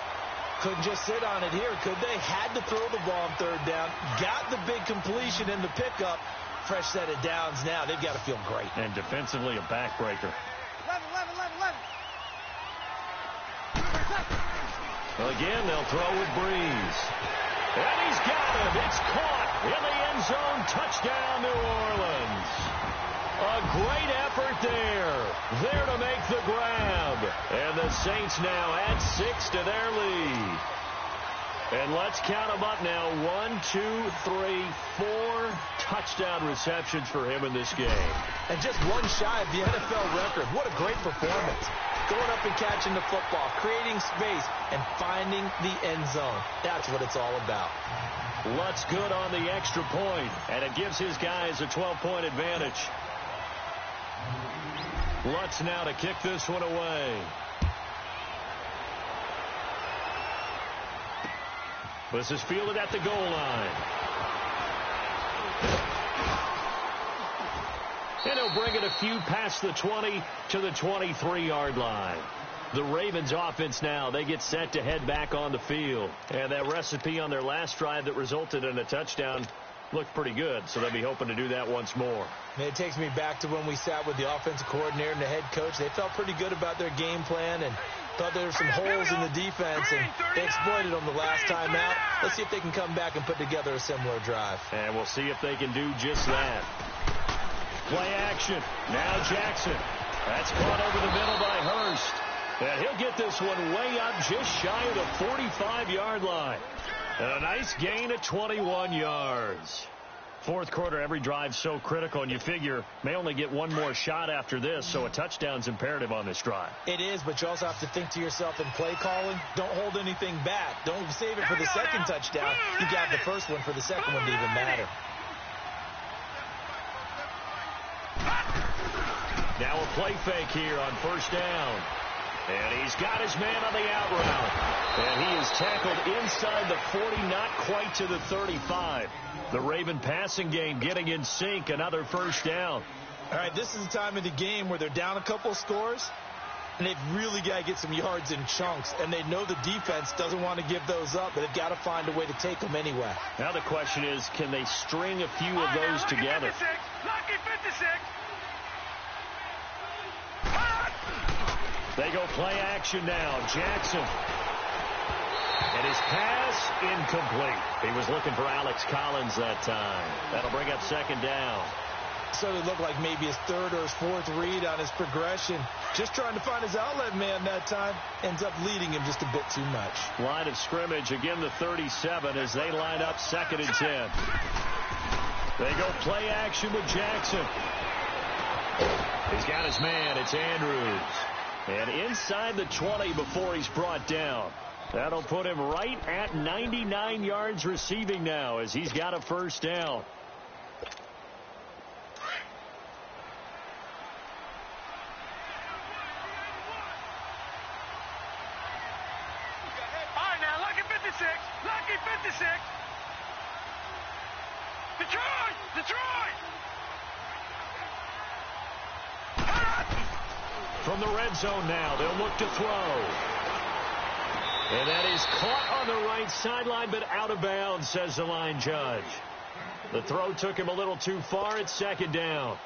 Couldn't just sit on it here, could they? Had to throw the ball on 3rd down. Got the big completion in the pickup. Fresh set of downs now. They've got to feel great. And defensively, a backbreaker. 11. Well, again, they'll throw with Breeze. And he's got it. It's caught in the end zone. Touchdown, New Orleans. A great effort there. There to make the grab. And the Saints now add 6 to their lead. And let's count them up now. 1, 2, 3, 4 touchdown receptions for him in this game. And just one shy of the NFL record. What a great performance. Going up and catching the football, creating space, and finding the end zone. That's what it's all about. Lutz good on the extra point, and it gives his guys a 12-point advantage. Lutz now to kick this one away. This is fielded at the goal line. And he'll bring it a few past the 20 to the 23-yard line. The Ravens offense now, they get set to head back on the field. And that recipe on their last drive that resulted in a touchdown looked pretty good, so they'll be hoping to do that once more. It takes me back to when we sat with the offensive coordinator and the head coach. They felt pretty good about their game plan and thought there were some holes in the defense, and they exploited them the last time out. Let's see if they can come back and put together a similar drive. And we'll see if they can do just that. Play action. Now Jackson. That's caught over the middle by Hurst. And he'll get this one way up just shy of the 45-yard line. And a nice gain of 21 yards. Fourth quarter, every drive so critical, and you figure may only get one more shot after this, so a touchdown's imperative on this drive. It is, but you also have to think to yourself in play calling, don't hold anything back. Don't save it for the second touchdown. You got the first one for the second one to even matter. Now a play fake here on 1st down. And he's got his man on the out route. And he is tackled inside the 40, not quite to the 35. The Raven passing game getting in sync, another 1st down. All right, this is the time of the game where they're down a couple scores. And they've really got to get some yards in chunks, and they know the defense doesn't want to give those up, but they've got to find a way to take them anyway. Now the question is, can they string a few of those together? Lucky 56. They go play action now. Jackson. And his pass incomplete. He was looking for Alex Collins that time. That'll bring up second down. So it looked like maybe his third or his fourth read on his progression. Just trying to find his outlet man that time. Ends up leading him just a bit too much. Line of scrimmage, again the 37 as they line up 2nd and 10. They go play action with Jackson. He's got his man. It's Andrews. And inside the 20 before he's brought down. That'll put him right at 99 yards receiving now as he's got a first down. Lucky 56. Detroit. From the red zone now, they'll look to throw. And that is caught on the right sideline, but out of bounds, says the line judge. The throw took him a little too far. It's 2nd down.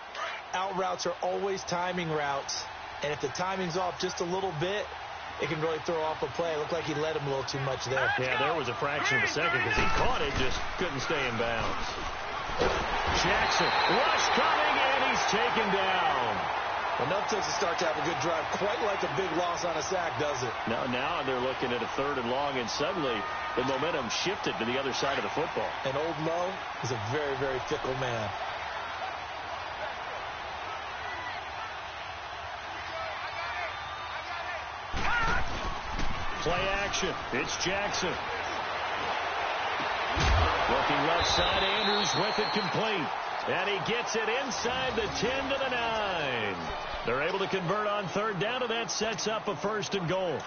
Out routes are always timing routes. And if the timing's off just a little bit, it can really throw off a play. It looked like he led him a little too much there. Yeah, there was a fraction of a second because he caught it, just couldn't stay in bounds. Jackson, rush coming, and he's taken down. Enough to start to have a good drive. Quite like a big loss on a sack, does it? Now they're looking at a 3rd and long, and suddenly the momentum shifted to the other side of the football. And Old Mo is a very, very fickle man. Play action. It's Jackson. Looking left side, Andrews with it complete. And he gets it inside the 10 to the 9. They're able to convert on 3rd down, and that sets up a 1st and goal.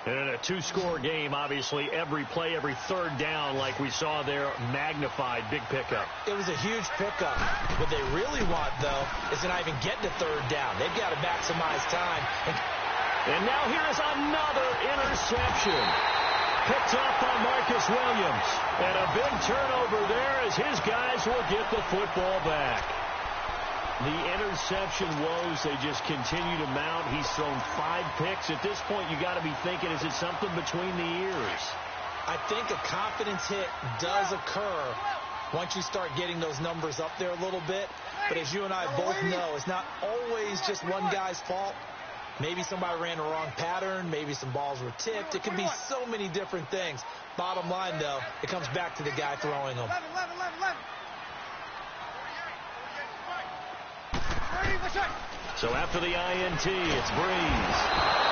And in a 2-score game, obviously, every play, every 3rd down, like we saw there, magnified, big pickup. It was a huge pickup. What they really want, though, is to not even get to 3rd down. They've got to maximize time. And now here is another interception. Picked off by Marcus Williams. And a big turnover there as his guys will get the football back. The interception woes, they just continue to mount. He's thrown 5 picks. At this point, you got to be thinking, is it something between the ears? I think a confidence hit does occur once you start getting those numbers up there a little bit. But as you and I both know, it's not always just one guy's fault. Maybe somebody ran the wrong pattern. Maybe some balls were tipped. It can be so many different things. Bottom line, though, it comes back to the guy throwing them. So after the INT, it's Breeze.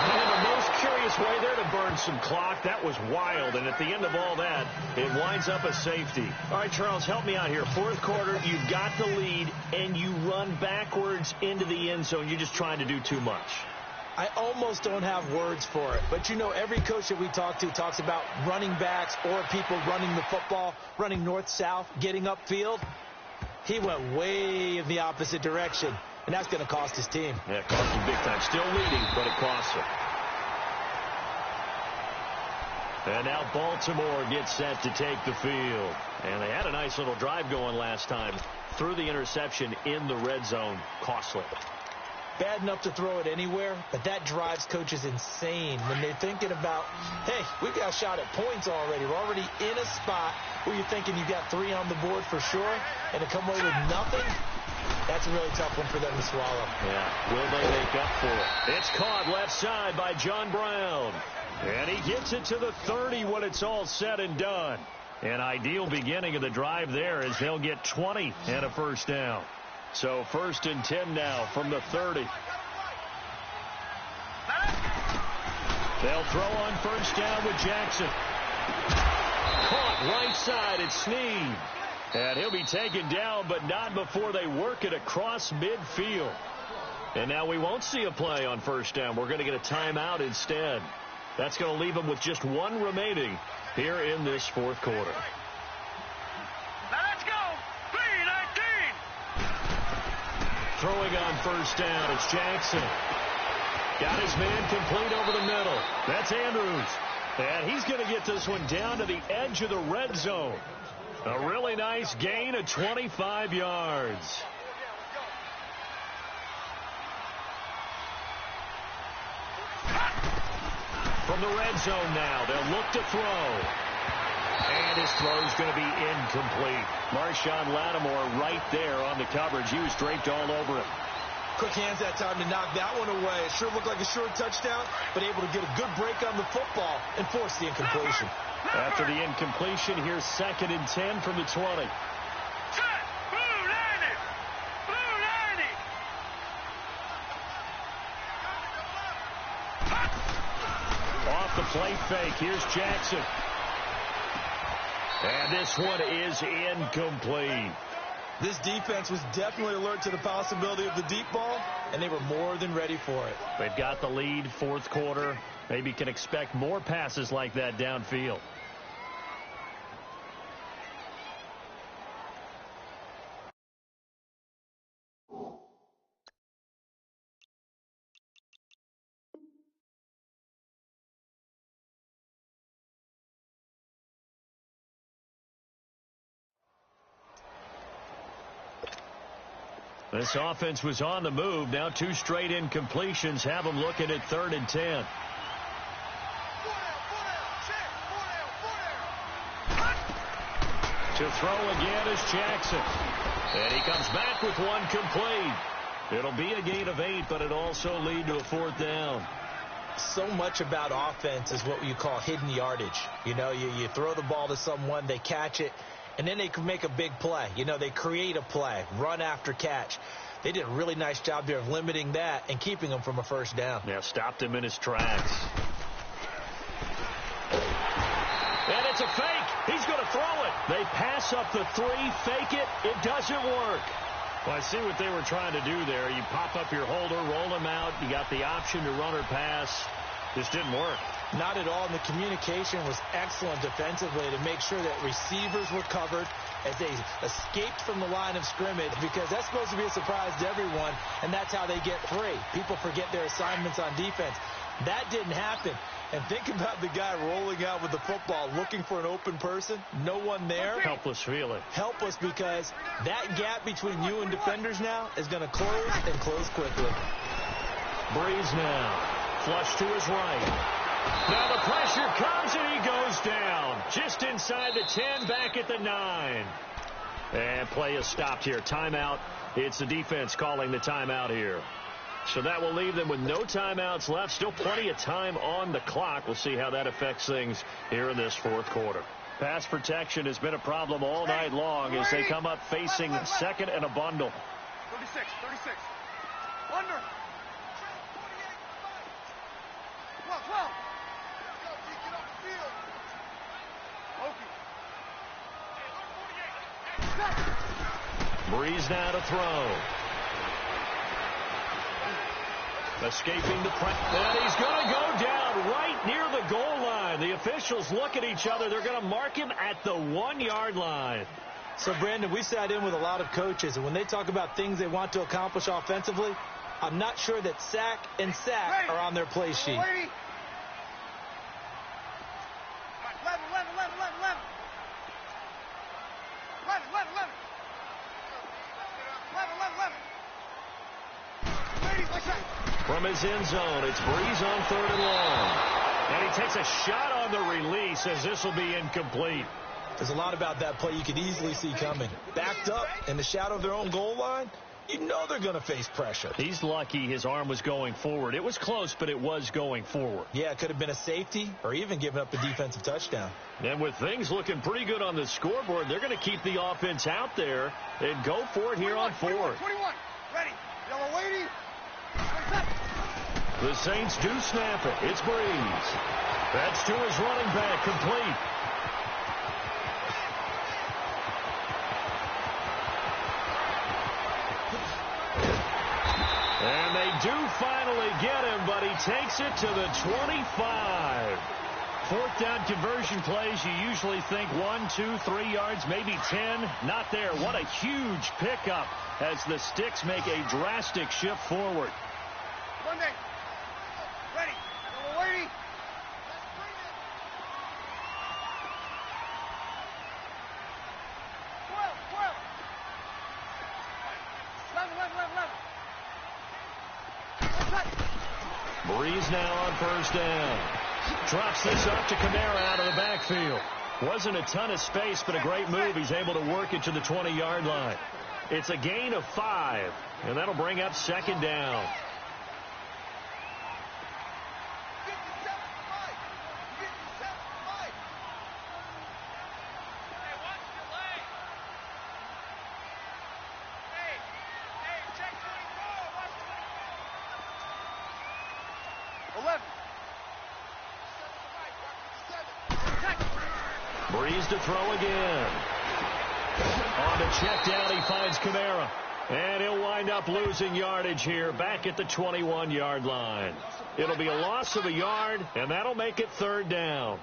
And the most curious way there to burn some clock. That was wild. And at the end of all that, it winds up a safety. All right, Charles, help me out here. 4th quarter, you've got the lead, and you run backwards into the end zone. You're just trying to do too much. I almost don't have words for it. But, you know, every coach that we talk to talks about running backs or people running the football, running north-south, getting upfield. He went way in the opposite direction, and that's going to cost his team. Yeah, it cost him big time. Still leading, but it costs him. And now Baltimore gets set to take the field. And they had a nice little drive going last time. Threw the interception in the red zone. Costly. Bad enough to throw it anywhere, but that drives coaches insane when they're thinking about, hey, we've got a shot at points already. We're already in a spot where you're thinking you've got 3 on the board for sure, and to come away with nothing, that's a really tough one for them to swallow. Yeah, will they make up for it? It's caught left side by John Brown. And he gets it to the 30 when it's all said and done. An ideal beginning of the drive there as they'll get 20 and a first down. So 1st and 10 now from the 30. They'll throw on 1st down with Jackson. Caught right side. It's Snead. And he'll be taken down, but not before they work it across midfield. And now we won't see a play on 1st down. We're going to get a timeout instead. That's going to leave them with just 1 remaining here in this 4th quarter. Throwing on 1st down, it's Jackson. Got his man complete over the middle. That's Andrews. And he's going to get this one down to the edge of the red zone. A really nice gain of 25 yards. From the red zone now, they'll look to throw. And his throw's going to be incomplete. Marshawn Lattimore right there on the coverage. He was draped all over him. Quick hands that time to knock that one away. It sure looked like a short touchdown, but able to get a good break on the football and force the incompletion. After the incompletion, here's 2nd and 10 from the 20. Off the play fake, here's Jackson. And this one is incomplete. This defense was definitely alert to the possibility of the deep ball, and they were more than ready for it. They've got the lead, 4th quarter. Maybe can expect more passes like that downfield. This offense was on the move. Now 2 straight incompletions have them looking at 3rd and 10. To throw again is Jackson. And he comes back with one complete. It'll be a gain of 8, but it also lead to a 4th down. So much about offense is what you call hidden yardage. You know, you throw the ball to someone, they catch it, and then they can make a big play. You know, they create a play, run after catch. They did a really nice job there of limiting that and keeping him from a 1st down. Yeah, stopped him in his tracks. And it's a fake. He's going to throw it. They pass up the 3, fake it. It doesn't work. Well, I see what they were trying to do there. You pop up your holder, roll him out. You got the option to run or pass. Just didn't work. Not at all, and the communication was excellent defensively to make sure that receivers were covered as they escaped from the line of scrimmage, because that's supposed to be a surprise to everyone, and that's how they get free. People forget their assignments on defense. That didn't happen. And think about the guy rolling out with the football, looking for an open person, no one there. Helpless feeling. Helpless, because that gap between you and defenders now is going to close, and close quickly. Breeze now. Flush to his right. Now the pressure comes and he goes down. Just inside the 10, back at the 9. And play is stopped here. Timeout. It's the defense calling the timeout here. So that will leave them with no timeouts left. Still plenty of time on the clock. We'll see how that affects things here in this 4th quarter. Pass protection has been a problem all night long as they come up facing 2nd and a bundle. 36. Under. 12. Get off the field. Breeze now to throw. Escaping the pressure. And he's going to go down right near the goal line. The officials look at each other. They're going to mark him at the 1-yard line. So, Brandon, we sat in with a lot of coaches, and when they talk about things they want to accomplish offensively, I'm not sure that sack and sack are on their play sheet. 11. From his end zone, it's Breeze on 3rd and long. And he takes a shot on the release as this will be incomplete. There's a lot about that play you could easily see coming. Backed up in the shadow of their own goal line, you know they're going to face pressure. He's lucky his arm was going forward. It was close, but it was going forward. Yeah, it could have been a safety or even given up a defensive touchdown. And with things looking pretty good on the scoreboard, they're going to keep the offense out there and go for it here on 4th. 21. Ready. Yellow waiting. The Saints do snap it. It's Breeze. That's to his running back, complete. And they do finally get him, but he takes it to the 25. 4th down conversion plays, you usually think 1, 2, 3 yards, maybe 10. Not there. What a huge pickup as the Sticks make a drastic shift forward. Monday. Ready. Ready. 12. 11. Breeze now on first down. Drops this off to Kamara out of the backfield. Wasn't a ton of space, but a great move. He's able to work it to the 20-yard line. It's a gain of 5, and that'll bring up second down. Breeze to throw again. On the check down, he finds Kamara. And he'll wind up losing yardage here back at the 21-yard line. It'll be a loss of a yard, and that'll make it third down.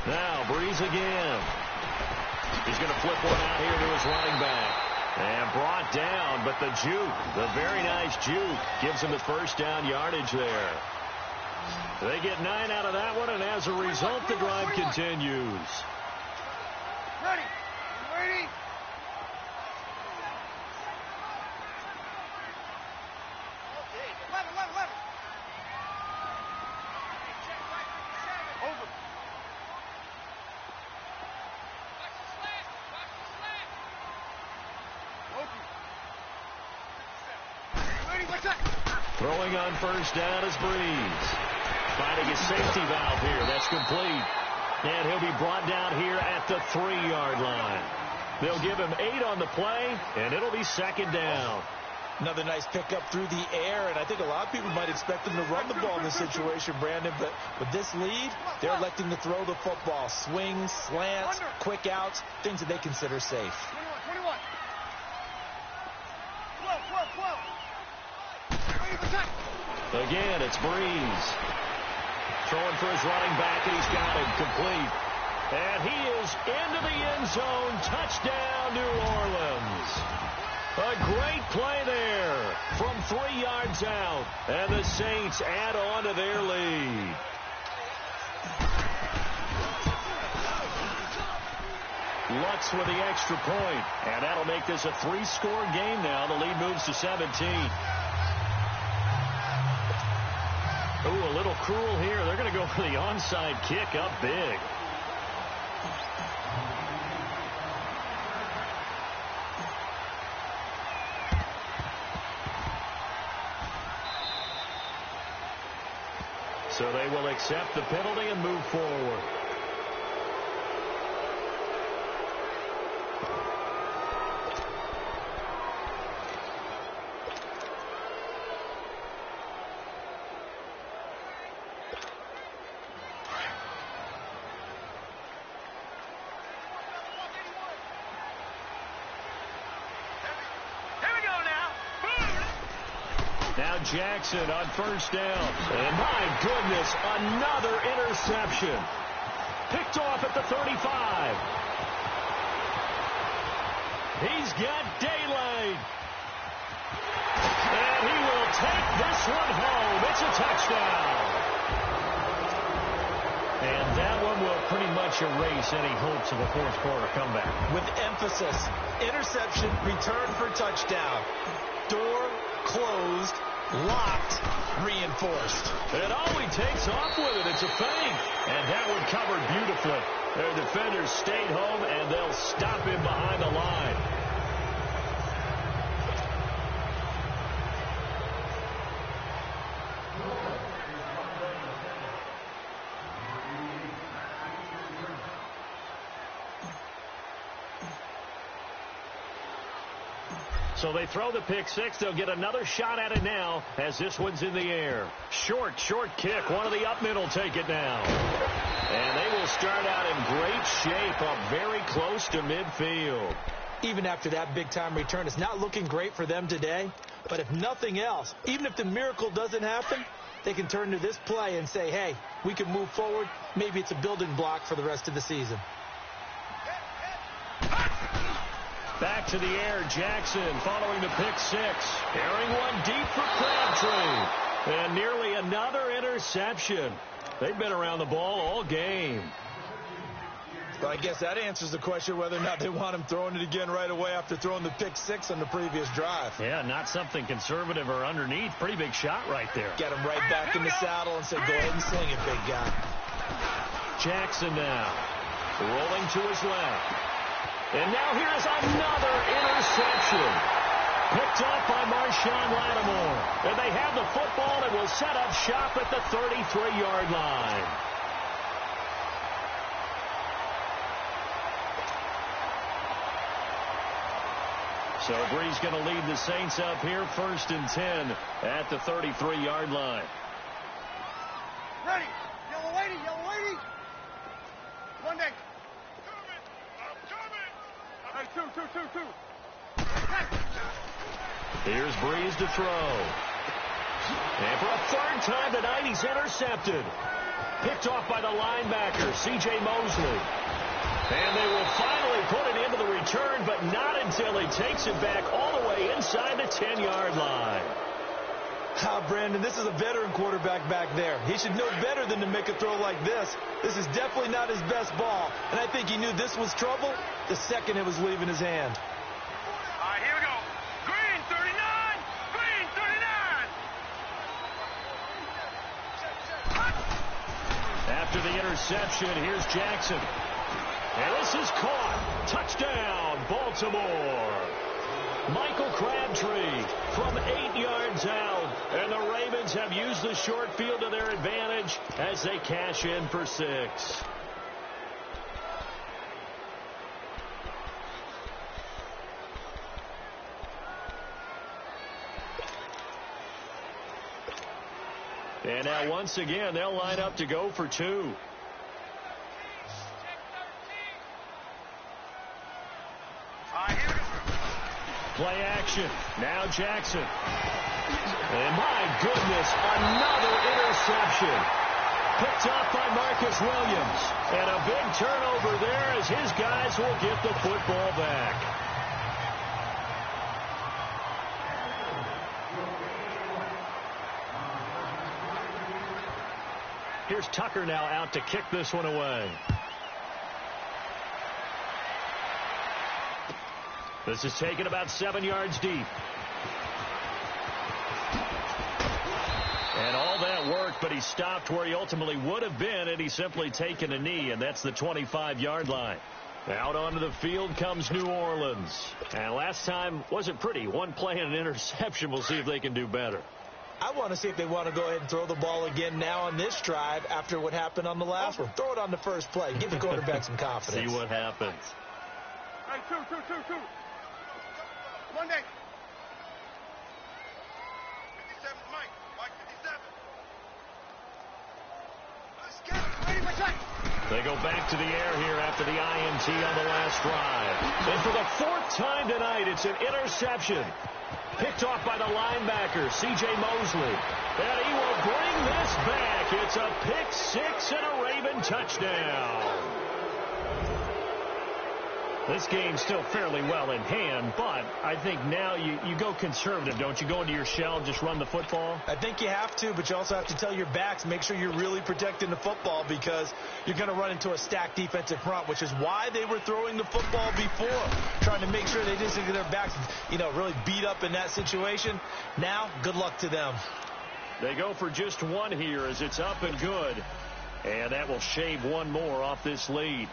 Now, Breeze again. He's going to flip one out here to his running back. And brought down, but the juke, the very nice juke, gives him the first down yardage there. They get 9 out of that one, and as a result, the drive continues. Ready. 11. Over. Throwing on first down is Breeze. Finding a safety valve here. That's complete. And he'll be brought down here at the 3-yard line. They'll give him 8 on the play, and it'll be second down. Another nice pickup through the air, and I think a lot of people might expect him to run the ball in this situation, Brandon, but with this lead, they're electing to throw the football. Swings, slants, quick outs, things that they consider safe. 21. 12. Again, it's Breeze. Throwing for his running back, and he's got him complete. And he is into the end zone. Touchdown, New Orleans. A great play there from 3 yards out. And the Saints add on to their lead. Lutz with the extra point. And that'll make this a 3-score game now. The lead moves to 17. Ooh, a little cruel here. They're going to go for the onside kick up big. So they will accept the penalty and move forward. Now Jackson on first down. And my goodness, another interception. Picked off at the 35. He's got daylight. And he will take this one home. It's a touchdown. And that one will pretty much erase any hopes of a fourth quarter comeback. With emphasis, interception, return for touchdown. Door closed, locked, reinforced. And all he takes off with it, it's a feint. And that one covered beautifully. Their defenders stayed home, and they'll stop him behind the line. So they throw the pick six. They'll get another shot at it now as this one's in the air. Short kick. One of the up men will take it now. And they will start out in great shape, up very close to midfield. Even after that big-time return, it's not looking great for them today. But if nothing else, even if the miracle doesn't happen, they can turn to this play and say, hey, we can move forward. Maybe it's a building block for the rest of the season. Back to the air, Jackson following the pick six. Airing one deep for Crabtree. And nearly another interception. They've been around the ball all game. Well, I guess that answers the question whether or not they want him throwing it again right away after throwing the pick six on the previous drive. Yeah, not something conservative or underneath. Pretty big shot right there. Get him right back in the saddle and say, go ahead and sling it, big guy. Jackson now rolling to his left. And now here's another interception. Picked off by Marshawn Lattimore. And they have the football and will set up shop at the 33-yard line. So Bree's going to lead the Saints up here, 1st and 10 at the 33-yard line. Ready. Yellow lady. One day. I'm coming. Hey, two. Here's Breeze to throw. And for a third time tonight, he's intercepted. Picked off by the linebacker, C.J. Mosley. And they will finally put it into the return, but not until he takes it back all the way inside the 10-yard line. Brandon, this is a veteran quarterback back there. He should know better than to make a throw like this. This is definitely not his best ball, and I think he knew this was trouble the second it was leaving his hand. All right, here we go. Green 39. Green 39. After the interception, here's Jackson. And this is caught. Touchdown, Baltimore. Michael Crabtree from 8 yards out. And the Ravens have used the short field to their advantage as they cash in for 6. And now once again, they'll line up to go for 2. Play action. Now Jackson. And my goodness, another interception. Picked off by Marcus Williams. And a big turnover there as his guys will get the football back. Here's Tucker now out to kick this one away. This is taken about 7 yards deep. And all that worked, but he stopped where he ultimately would have been had he simply taken a knee, and that's the 25-yard line. Out onto the field comes New Orleans. And last time wasn't pretty. One play and an interception. We'll see if they can do better. I want to see if they want to go ahead and throw the ball again now on this drive after what happened on the last one. Throw it on the first play. Give the quarterback some confidence. See what happens. Hey, two. One day. 57 Mike. Mike 57. Let's get it. Ready for time. They go back to the air here after the INT on the last drive. And for the 4th time tonight, it's an interception. Picked off by the linebacker, C.J. Mosley. And he will bring this back. It's a pick 6 and a Raven touchdown. This game's still fairly well in hand, but I think now you go conservative, don't you? Go into your shell and just run the football? I think you have to, but you also have to tell your backs, make sure you're really protecting the football because you're going to run into a stacked defensive front, which is why they were throwing the football before, trying to make sure they didn't get their backs, really beat up in that situation. Now, good luck to them. They go for just 1 here as it's up and good, and that will shave 1 more off this lead.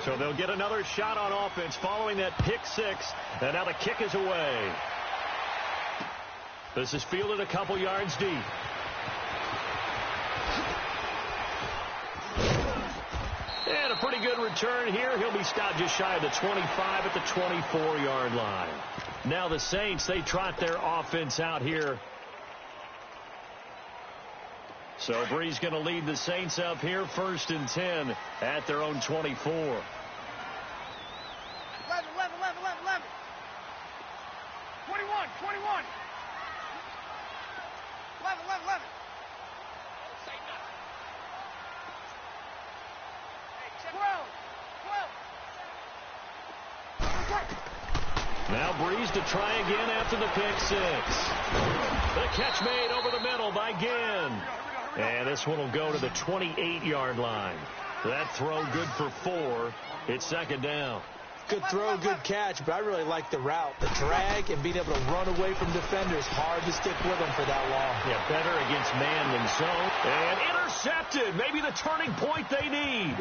So they'll get another shot on offense following that pick 6. And now the kick is away. This is fielded a couple yards deep. And a pretty good return here. He'll be stopped just shy of the 25 at the 24-yard line. Now the Saints, they trot their offense out here. So Brees going to lead the Saints up here 1st and 10 at their own 24. 11. 21. 11. Say nothing. 12. Now Brees to try again after the pick six. The catch made over the middle by Ginn. And this one will go to the 28-yard line. That throw good for 4. It's 2nd down. Good throw, good catch, but I really like the route. The drag and being able to run away from defenders. Hard to stick with them for that long. Yeah, better against man than zone. And intercepted. Maybe the turning point they need.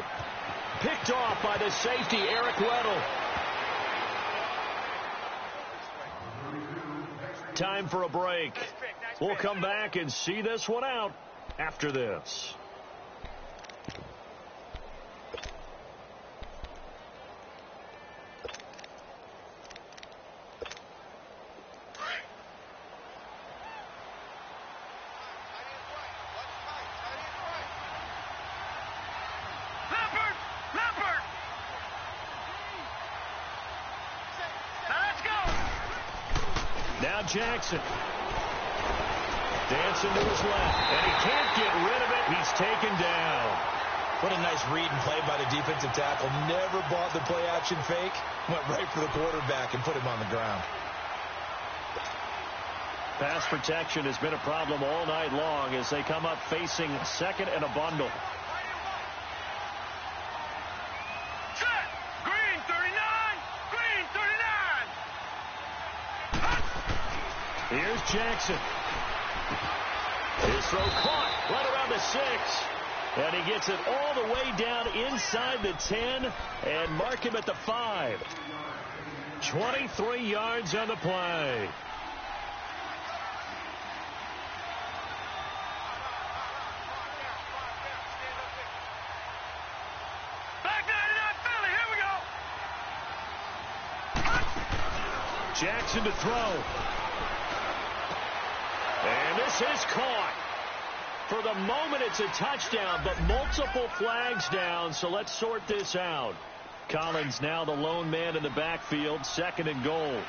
Picked off by the safety, Eric Weddle. Time for a break. We'll come back and see this one out after this. Now Jackson. Dancing to his left. And he can't get rid of it. He's taken down. What a nice read and play by the defensive tackle. Never bought the play-action fake. Went right for the quarterback and put him on the ground. Pass protection has been a problem all night long as they come up facing 2nd and a bundle. Green 39. Green 39. Here's Jackson. His throw caught right around the 6. And he gets it all the way down inside the 10 and mark him at the 5. 23 yards on the play. Back 99 Philly. Here we go. Jackson to throw. And this is caught. For the moment, it's a touchdown, but multiple flags down, so let's sort this out. Collins now the lone man in the backfield, 2nd and goal.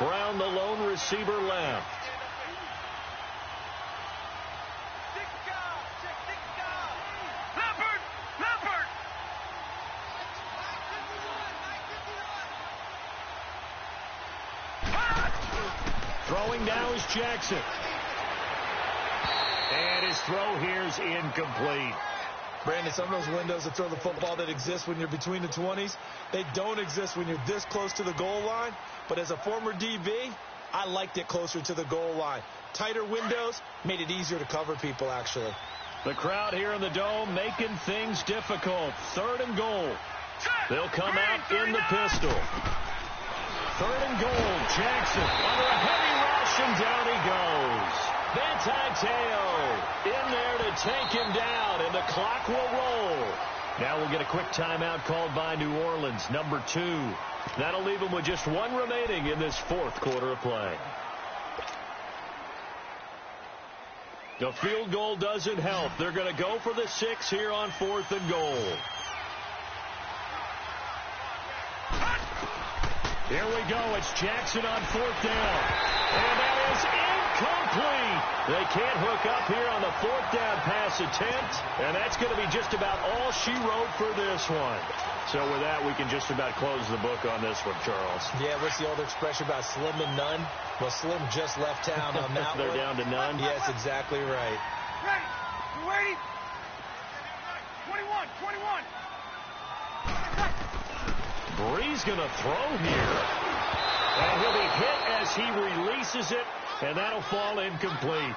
Brown, the lone receiver, left. Throwing now is Jackson. And his throw here is incomplete. Brandon, some of those windows that throw the football that exist when you're between the 20s, they don't exist when you're this close to the goal line. But as a former DB, I liked it closer to the goal line. Tighter windows made it easier to cover people, actually. The crowd here in the Dome making things difficult. 3rd and goal. They'll come out in the pistol. 3rd and goal. Jackson under a heavy rush, and down he goes. Vantagteo in there to take him down, and the clock will roll. Now we'll get a quick timeout called by New Orleans, number 2. That'll leave them with just 1 remaining in this 4th quarter of play. The field goal doesn't help. They're going to go for the 6 here on 4th and goal. Here we go. It's Jackson on 4th down. And that is incomplete. They can't hook up here on the 4th down pass attempt. And that's going to be just about all she wrote for this one. So with that, we can just about close the book on this one, Charles. Yeah, what's the old expression about slim and none? Well, Slim just left town on that They're down to none? Yes, exactly right. Ready. You ready? 21. Brees going to throw here. And he'll be hit as he releases it, and that'll fall incomplete.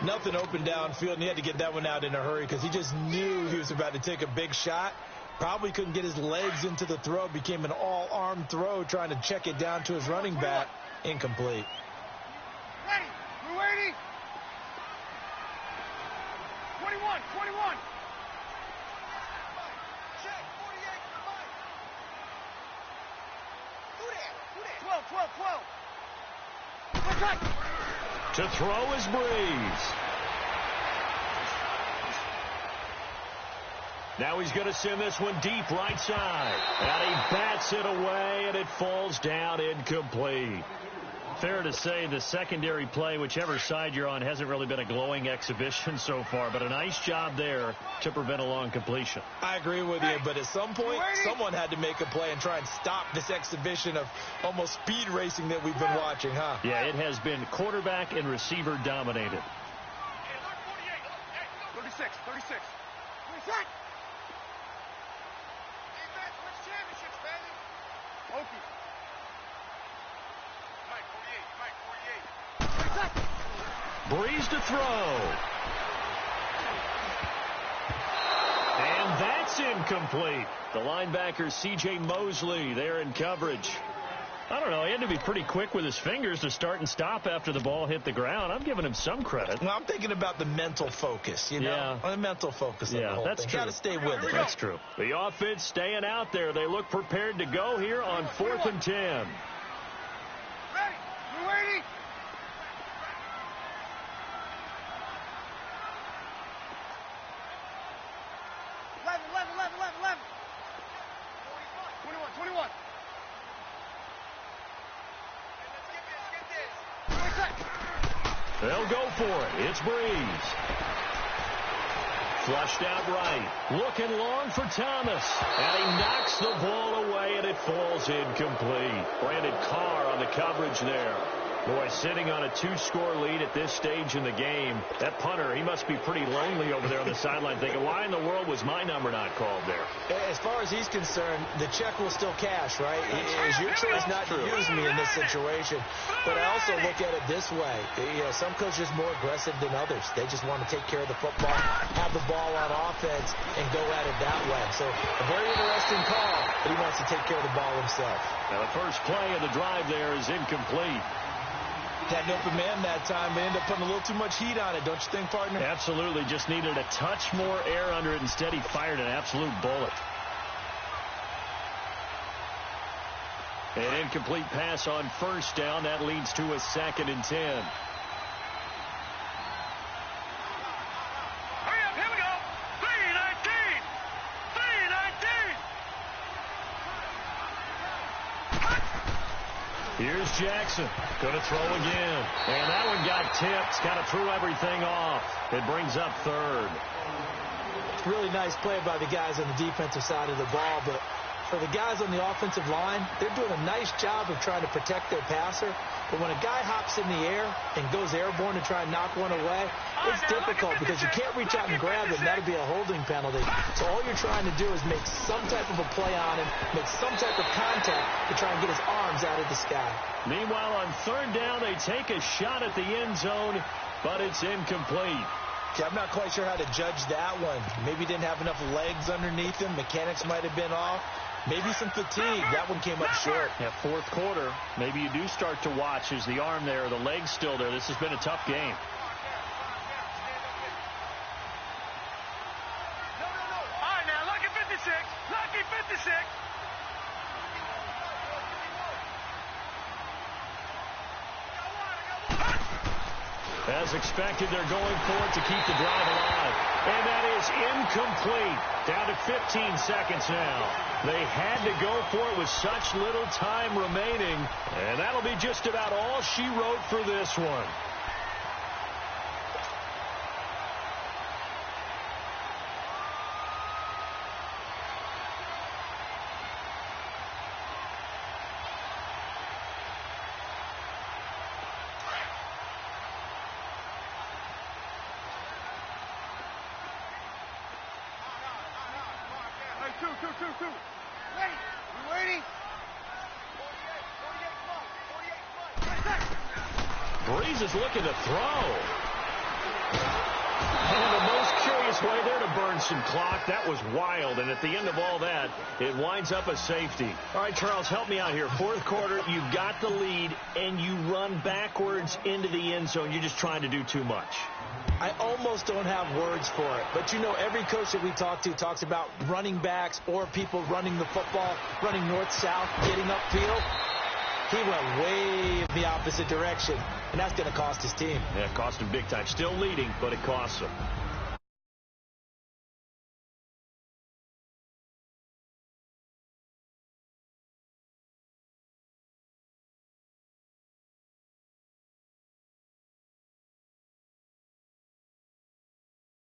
Nothing open downfield, and he had to get that one out in a hurry because he just knew he was about to take a big shot. Probably couldn't get his legs into the throw. Became an all-arm throw trying to check it down to his running back. Incomplete. Ready. We're ready. 21. Check. 48. 12. To throw is Breeze. Now he's going to send this one deep right side. And he bats it away, and it falls down incomplete. Fair to say the secondary play, whichever side you're on, hasn't really been a glowing exhibition so far, but a nice job there to prevent a long completion. I agree with you, but at some point, someone had to make a play and try and stop this exhibition of almost speed racing that we've been watching, huh? Yeah, it has been quarterback and receiver dominated. 36. Championships, baby. Okie. Breeze to throw. And that's incomplete. The linebacker, C.J. Mosley, there in coverage. I don't know. He had to be pretty quick with his fingers to start and stop after the ball hit the ground. I'm giving him some credit. Well, I'm thinking about the mental focus, you know? The mental focus of the whole that's thing. true. Got to stay with it. That's true. The offense staying out there. They look prepared to go here on 4th and 10. Ready? You waiting? Eleven. 21. They'll go for it. It's Breeze. Flushed out right. Looking long for Thomas. And he knocks the ball away, and it falls incomplete. Brandon Carr on the coverage there. Boy, sitting on a 2-score lead at this stage in the game. That punter, he must be pretty lonely over there on the sideline thinking, why in the world was my number not called there? As far as he's concerned, the check will still cash, right? It is your choice not to use me in this situation. But I also look at it this way. You know, some coaches are more aggressive than others. They just want to take care of the football, have the ball on offense, and go at it that way. So a very interesting call, but he wants to take care of the ball himself. Now the first play of the drive there is incomplete. Had an open man that time, but ended up putting a little too much heat on it, don't you think, partner? Absolutely. Just needed a touch more air under it. Instead, he fired an absolute bullet. An incomplete pass on first down. That leads to a 2nd and 10. Hurry up, here we go. 3:19. Here's Jackson. Going to throw again. And that one got tipped. Kind of threw everything off. It brings up 3rd. Really nice play by the guys on the defensive side of the ball, but for the guys on the offensive line, they're doing a nice job of trying to protect their passer. But when a guy hops in the air and goes airborne to try and knock one away, it's difficult because you can't reach out and grab it, and that'll be a holding penalty. So all you're trying to do is make some type of a play on him, make some type of contact to try and get his arms out of the sky. Meanwhile, on 3rd down, they take a shot at the end zone, but it's incomplete. Okay, I'm not quite sure how to judge that one. Maybe he didn't have enough legs underneath him. Mechanics might have been off. Maybe some fatigue. That one came up short. Yeah, 4th quarter. Maybe you do start to watch. Is the arm there, the leg's still there? This has been a tough game. No. All right, now, lucky 56. Lucky 56. As expected, they're going for it to keep the drive alive. And that is incomplete. Down to 15 seconds now. They had to go for it with such little time remaining. And that'll be just about all she wrote for this one. Two. Ready? You waiting? 48, come on. Breeze is looking to throw. And the most curious way there to burn some clock. That was wild. And at the end of all that, it winds up a safety. All right, Charles, help me out here. 4th quarter, you've got the lead, and you run backwards into the end zone. You're just trying to do too much. I almost don't have words for it. But, you know, every coach that we talk to talks about running backs or people running the football, running north-south, getting upfield. He went way in the opposite direction, and that's going to cost his team. Yeah, it cost him big time. Still leading, but it costs him.